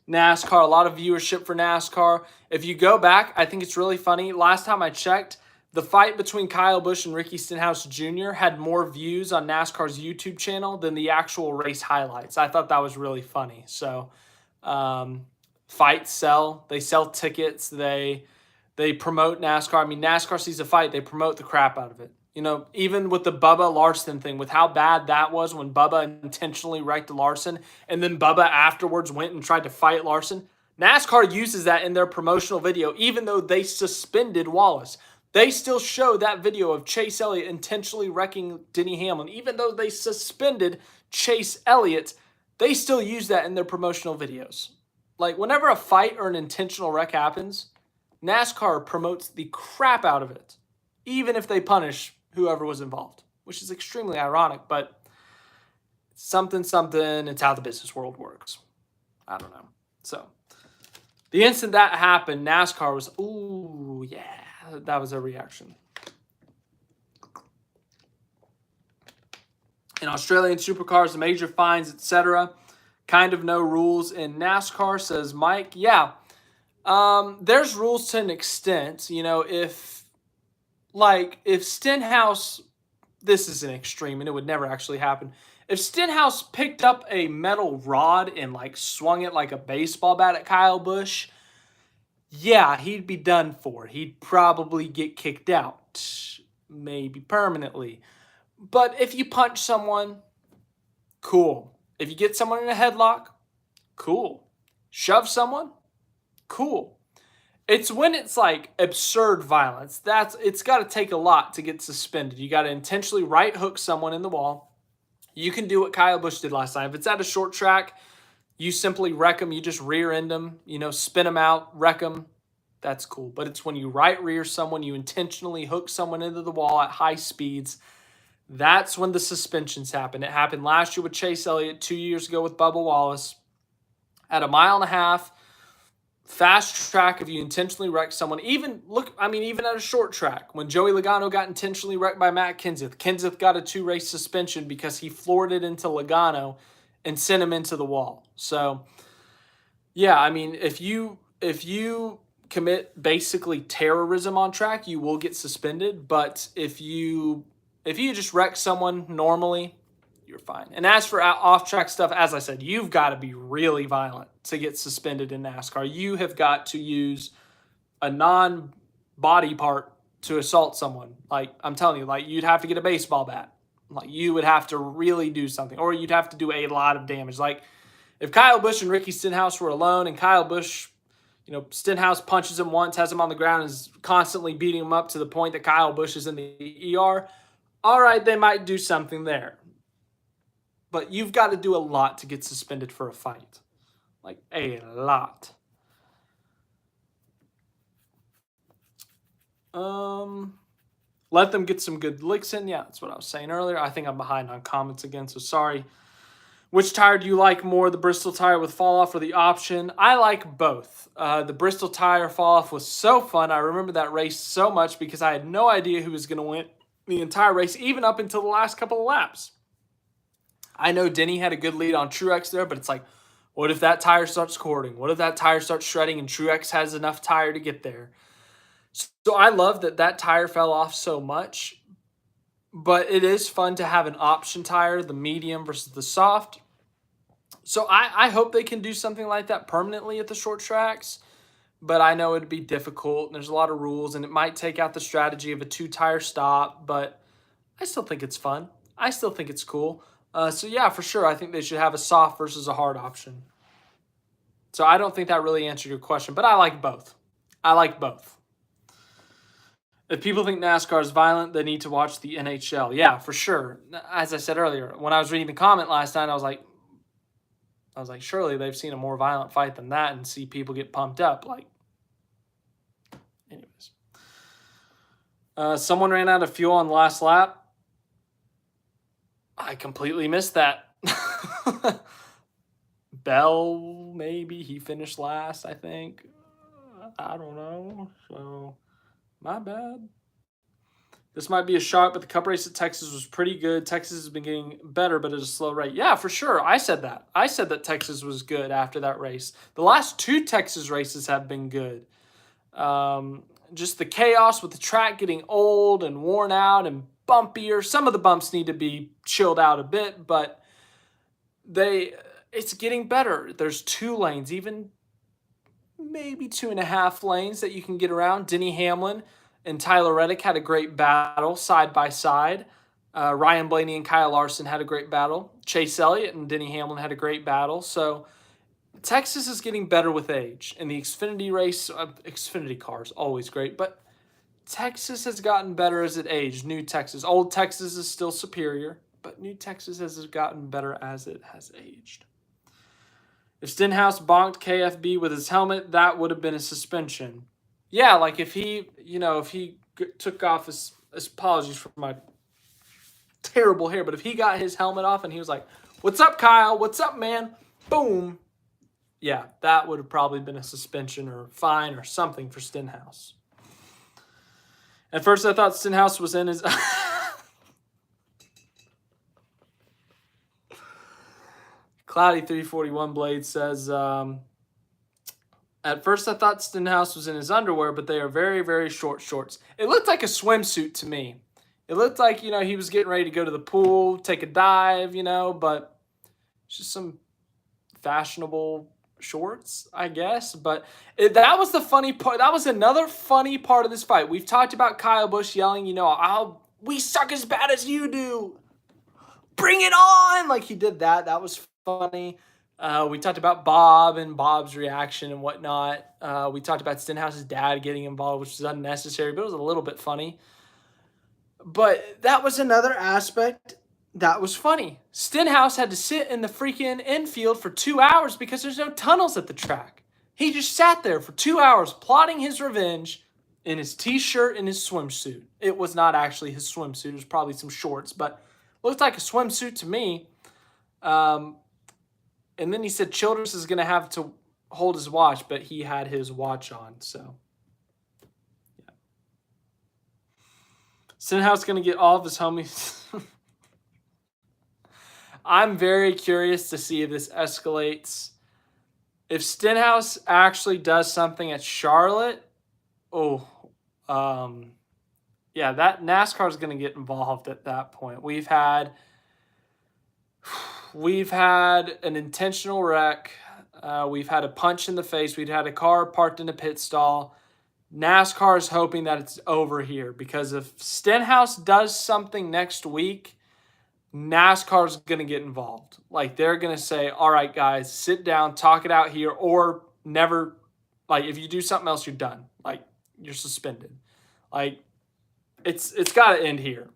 NASCAR, a lot of viewership for NASCAR. If you go back, I think it's really funny. Last time I checked, the fight between Kyle Busch and Ricky Stenhouse Jr. had more views on NASCAR's YouTube channel than the actual race highlights. I thought that was really funny. So fights sell. They sell tickets. They promote NASCAR. I mean, NASCAR sees a fight, they promote the crap out of it. You know, even with the Bubba Larson thing, with how bad that was when Bubba intentionally wrecked Larson, and then Bubba afterwards went and tried to fight Larson, NASCAR uses that in their promotional video, even though they suspended Wallace. They still show that video of Chase Elliott intentionally wrecking Denny Hamlin. Even though they suspended Chase Elliott, they still use that in their promotional videos. Like, whenever a fight or an intentional wreck happens, NASCAR promotes the crap out of it, even if they punish whoever was involved, which is extremely ironic, but something, it's how the business world works. I don't know. So the instant that happened, NASCAR was, ooh, yeah, that was a reaction. In Australian supercars, the major fines, etc., kind of no rules in NASCAR, says Mike. Yeah, there's rules to an extent. You know, if Stenhouse, this is an extreme and it would never actually happen. If Stenhouse picked up a metal rod and like swung it like a baseball bat at Kyle Busch, yeah, he'd be done for. He'd probably get kicked out, maybe permanently. But if you punch someone, cool. If you get someone in a headlock, cool. Shove someone, cool. It's when it's like absurd violence. It's got to take a lot to get suspended. You got to intentionally right hook someone in the wall. You can do what Kyle Busch did last time. If it's at a short track, you simply wreck them. You just rear end them, spin them out, wreck them. That's cool. But it's when you right rear someone, you intentionally hook someone into the wall at high speeds. That's when the suspensions happen. It happened last year with Chase Elliott, 2 years ago with Bubba Wallace. At a mile and a half, fast track, if you intentionally wreck someone, even at a short track, when Joey Logano got intentionally wrecked by Matt Kenseth got a 2-race suspension because he floored it into Logano and sent him into the wall. So, yeah, I mean, if you commit basically terrorism on track, you will get suspended. But if you just wreck someone normally, you're fine. And as for off-track stuff, as I said, you've got to be really violent to get suspended in NASCAR. You have got to use a non-body part to assault someone. Like, I'm telling you, like, you'd have to get a baseball bat. Like, you would have to really do something, or you'd have to do a lot of damage. Like, if Kyle Busch and Ricky Stenhouse were alone, and Kyle Busch, Stenhouse punches him once, has him on the ground, and is constantly beating him up to the point that Kyle Busch is in the ER, all right, they might do something there. But you've got to do a lot to get suspended for a fight. Like, a lot. Let them get some good licks in. Yeah, that's what I was saying earlier. I think I'm behind on comments again, so sorry. Which tire do you like more, the Bristol tire with fall-off or the option? I like both. The Bristol tire fall-off was so fun. I remember that race so much because I had no idea who was going to win the entire race, even up until the last couple of laps. I know Denny had a good lead on Truex there, but it's like, what if that tire starts cording? What if that tire starts shredding and Truex has enough tire to get there? So I love that tire fell off so much, but it is fun to have an option tire, the medium versus the soft. So I hope they can do something like that permanently at the short tracks. but I know it'd be difficult, and there's a lot of rules, and it might take out the strategy of a 2-tire stop, but I still think it's fun. I still think it's cool. So yeah, for sure, I think they should have a soft versus a hard option. So I don't think that really answered your question, but I like both. I like both. If people think NASCAR is violent, they need to watch the NHL. Yeah, for sure. As I said earlier, when I was reading the comment last night, I was like, surely they've seen a more violent fight than that and see people get pumped up. Like, anyways. Someone ran out of fuel on the last lap. I completely missed that. Bell, maybe. He finished last, I think. I don't know. So, my bad. This might be a shock, but the Cup race at Texas was pretty good. Texas has been getting better, but at a slow rate. Yeah, for sure. I said that. I said that Texas was good after that race. The last 2 Texas races have been good. Just the chaos with the track getting old and worn out and bumpier. Some of the bumps need to be chilled out a bit, but it's getting better. There's 2 lanes, even maybe 2.5 lanes that you can get around. Denny Hamlin and Tyler Reddick had a great battle side by side. Ryan Blaney and Kyle Larson had a great battle. Chase Elliott and Denny Hamlin had a great battle. So Texas is getting better with age. And the Xfinity race, Xfinity cars, always great. But Texas has gotten better as it aged. New Texas. Old Texas is still superior, but New Texas has gotten better as it has aged. If Stenhouse bonked KFB with his helmet, that would have been a suspension. Yeah, like if he took off his apologies for my terrible hair, but if he got his helmet off and he was like, "What's up, Kyle? What's up, man?" Boom. Yeah, that would have probably been a suspension or fine or something for Stenhouse. At first, I thought Stenhouse was in his... Cloudy341 Blade says... At first, I thought Stenhouse was in his underwear, but they are very, very short shorts. It looked like a swimsuit to me. It looked like, he was getting ready to go to the pool, take a dive, but it's just some fashionable shorts, I guess. But that was the funny part. That was another funny part of this fight. We've talked about Kyle Busch yelling, we suck as bad as you do. Bring it on! Like he did that. That was funny. We talked about Bob and Bob's reaction and whatnot. We talked about Stenhouse's dad getting involved, which is unnecessary, but it was a little bit funny. But that was another aspect that was funny. Stenhouse had to sit in the freaking infield for 2 hours because there's no tunnels at the track. He just sat there for 2 hours plotting his revenge in his T-shirt and his swimsuit. It was not actually his swimsuit. It was probably some shorts, but looked like a swimsuit to me. And then he said Childress is going to have to hold his watch, but he had his watch on, so. Yeah. Stenhouse going to get all of his homies. I'm very curious to see if this escalates. If Stenhouse actually does something at Charlotte, yeah, that NASCAR is going to get involved at that point. We've had an intentional wreck. We've had a punch in the face. We've had a car parked in a pit stall. NASCAR is hoping that it's over here because if Stenhouse does something next week, NASCAR is going to get involved. Like they're going to say, all right, guys, sit down, talk it out here, or never, like if you do something else, you're done. Like you're suspended. Like it's got to end here.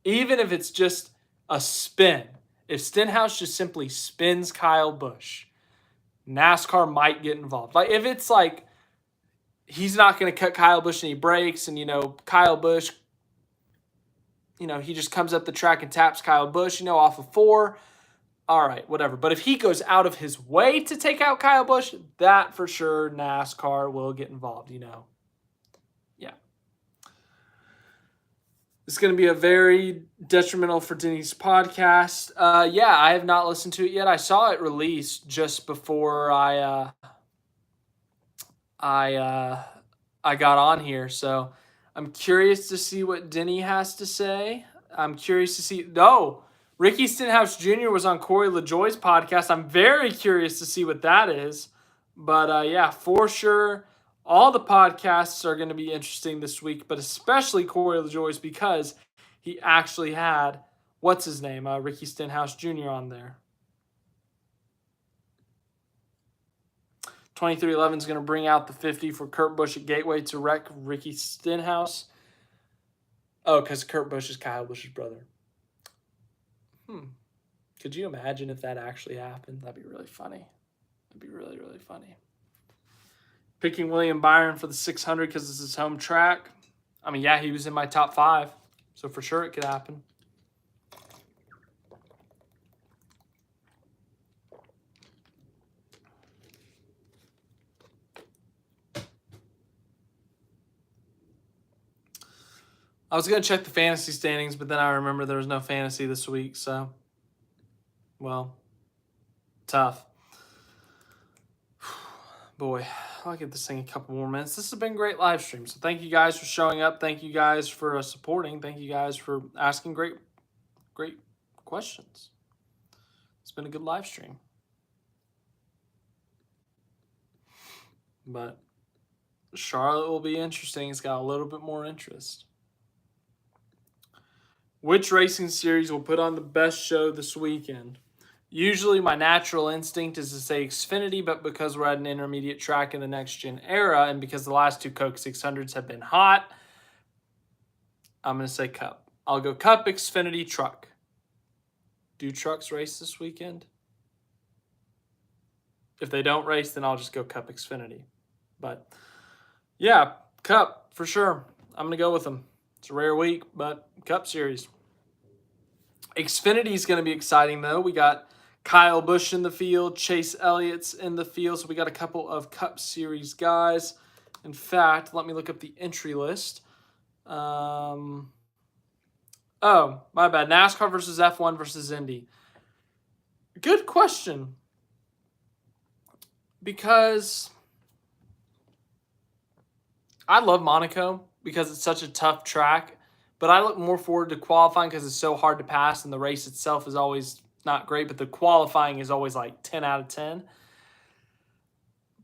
Even if it's just a spin. If Stenhouse just simply spins Kyle Busch, NASCAR might get involved. Like if it's like he's not going to cut Kyle Busch and he breaks and, Kyle Busch, he just comes up the track and taps Kyle Busch, off of 4. All right, whatever. But if he goes out of his way to take out Kyle Busch, that for sure NASCAR will get involved, Yeah. It's going to be a very detrimental for Denny's podcast. Yeah, I have not listened to it yet. I saw it released just before I got on here, so I'm curious to see what Denny has to say. I'm curious to see. No, Ricky Stenhouse Jr. was on Corey LaJoie's podcast. I'm very curious to see what that is. But yeah, for sure, All the podcasts are going to be interesting this week, but especially Corey LaJoy's because he actually had, what's his name, Ricky Stenhouse Jr. on there. 2311 is going to bring out the 50 for Kurt Busch at Gateway to wreck Ricky Stenhouse. Oh, because Kurt Busch is Kyle Busch's brother. Could you imagine if that actually happened? That'd be really funny. That'd be really, really funny. Picking William Byron for the 600 because it's his home track. I mean, yeah, he was in my top 5. So for sure it could happen. I was going to check the fantasy standings, but then I remember there was no fantasy this week. So, well, tough. Boy, I'll give this thing a couple more minutes. This has been a great live stream. So thank you guys for showing up. Thank you guys for supporting. Thank you guys for asking great questions. It's been a good live stream. But Charlotte will be interesting. It's got a little bit more interest. Which racing series will put on the best show this weekend? Usually my natural instinct is to say Xfinity, but because we're at an intermediate track in the next-gen era and because the last 2 Coke 600s have been hot, I'm going to say Cup. I'll go Cup, Xfinity, Truck. Do trucks race this weekend? If they don't race, then I'll just go Cup, Xfinity. But, yeah, Cup, for sure. I'm going to go with them. It's a rare week, but Cup Series. Xfinity is going to be exciting, though. We got Kyle Busch in the field. Chase Elliott's in the field. So we got a couple of Cup Series guys. In fact, let me look up the entry list. Oh, my bad. NASCAR versus F1 versus Indy. Good question. Because I love Monaco because it's such a tough track. But I look more forward to qualifying because it's so hard to pass, and the race itself is always not great, but the qualifying is always like 10 out of 10.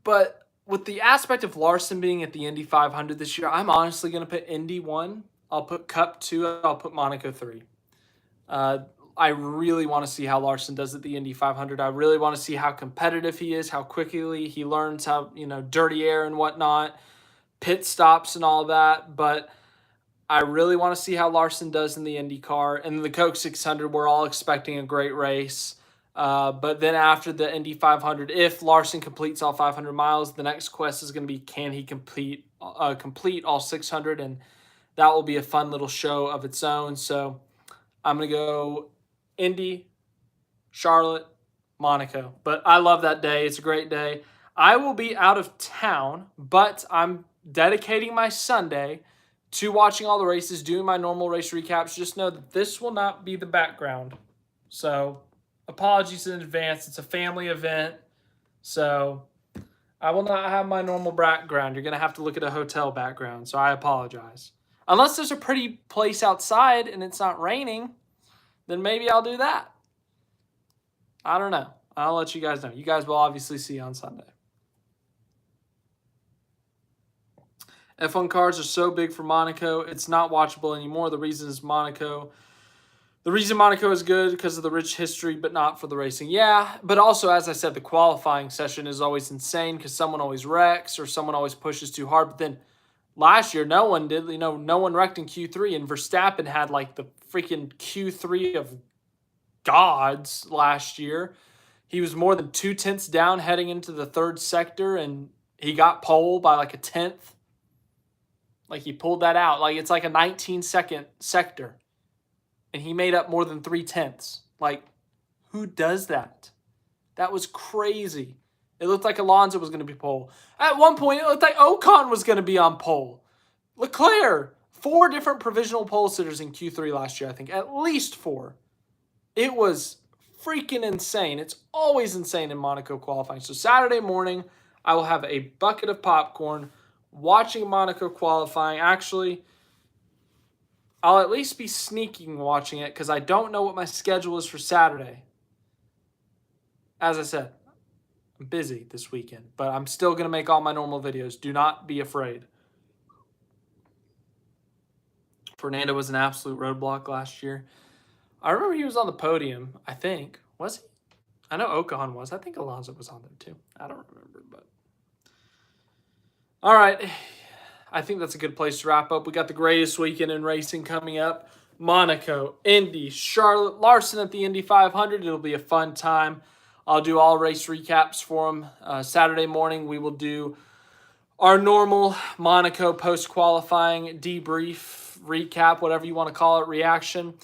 But with the aspect of Larson being at the Indy 500 this year, I'm honestly going to put Indy 1. I'll put Cup 2. I'll put Monaco 3. I really want to see how Larson does at the Indy 500. I really want to see how competitive he is, how quickly he learns how, dirty air and whatnot, pit stops and all that. But I really want to see how Larson does in the IndyCar. And the Coke 600, we're all expecting a great race. But then after the Indy 500, if Larson completes all 500 miles, the next quest is going to be, can he complete all 600? And that will be a fun little show of its own. So I'm going to go Indy, Charlotte, Monaco. But I love that day. It's a great day. I will be out of town, but I'm dedicating my Sunday to watching all the races, doing my normal race recaps. Just know that this will not be the background. So apologies in advance. It's a family event. So I will not have my normal background. You're going to have to look at a hotel background. So I apologize. Unless there's a pretty place outside and it's not raining, then maybe I'll do that. I don't know. I'll let you guys know. You guys will obviously see on Sunday. F1 cars are so big for Monaco, it's not watchable anymore. The reason Monaco is good because of the rich history, but not for the racing. Yeah, but also, as I said, the qualifying session is always insane because someone always wrecks or someone always pushes too hard. But then last year, no one did. No one wrecked in Q3, and Verstappen had like the freaking Q3 of gods last year. He was more than 2/10 down heading into the third sector, and he got pole by like a 10th. Like, he pulled that out. Like, it's like a 19-second sector. And he made up more than 3/10. Like, who does that? That was crazy. It looked like Alonso was going to be pole. At one point, it looked like Ocon was going to be on pole. Leclerc, 4 different provisional pole sitters in Q3 last year, I think. At least 4. It was freaking insane. It's always insane in Monaco qualifying. So Saturday morning, I will have a bucket of popcorn watching Monaco qualifying. Actually, I'll at least be sneaking watching it because I don't know what my schedule is for Saturday. As I said, busy this weekend, but I'm still going to make all my normal videos. Do not be afraid. Fernando was an absolute roadblock last year. I remember he was on the podium, I think. Was he? I know Ocon was. I think Alonso was on there too. I don't remember, but. All right. I think that's a good place to wrap up. We got the greatest weekend in racing coming up. Monaco, Indy, Charlotte, Larson at the Indy 500. It'll be a fun time. I'll do all race recaps for them. Saturday morning, we will do our normal Monaco post-qualifying debrief, recap, whatever you want to call it, reaction.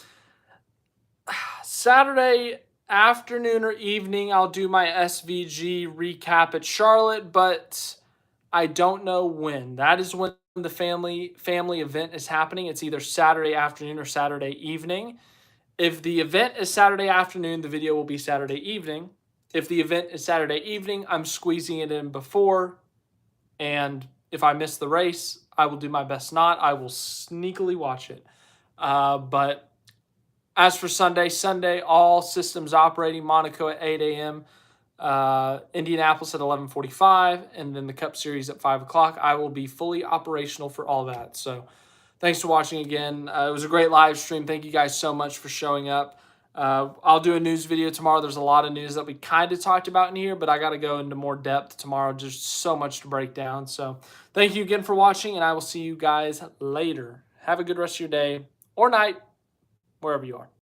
Saturday afternoon or evening, I'll do my SVG recap at Charlotte, but I don't know when. That is when the family event is happening. It's either Saturday afternoon or Saturday evening. If the event is Saturday afternoon, the video will be Saturday evening. If the event is Saturday evening, I'm squeezing it in before. And if I miss the race, I will do my best not. I will sneakily watch it. But as for Sunday, all systems operating. Monaco at 8 a.m., Indianapolis at 11:45, and then the Cup Series at 5 o'clock. I will be fully operational for all that. So thanks for watching again. It was a great live stream. Thank you guys so much for showing up. I'll do a news video tomorrow. There's a lot of news that we kind of talked about in here, but I got to go into more depth tomorrow. Just so much to break down. So thank you again for watching, and I will see you guys later. Have a good rest of your day or night, wherever you are.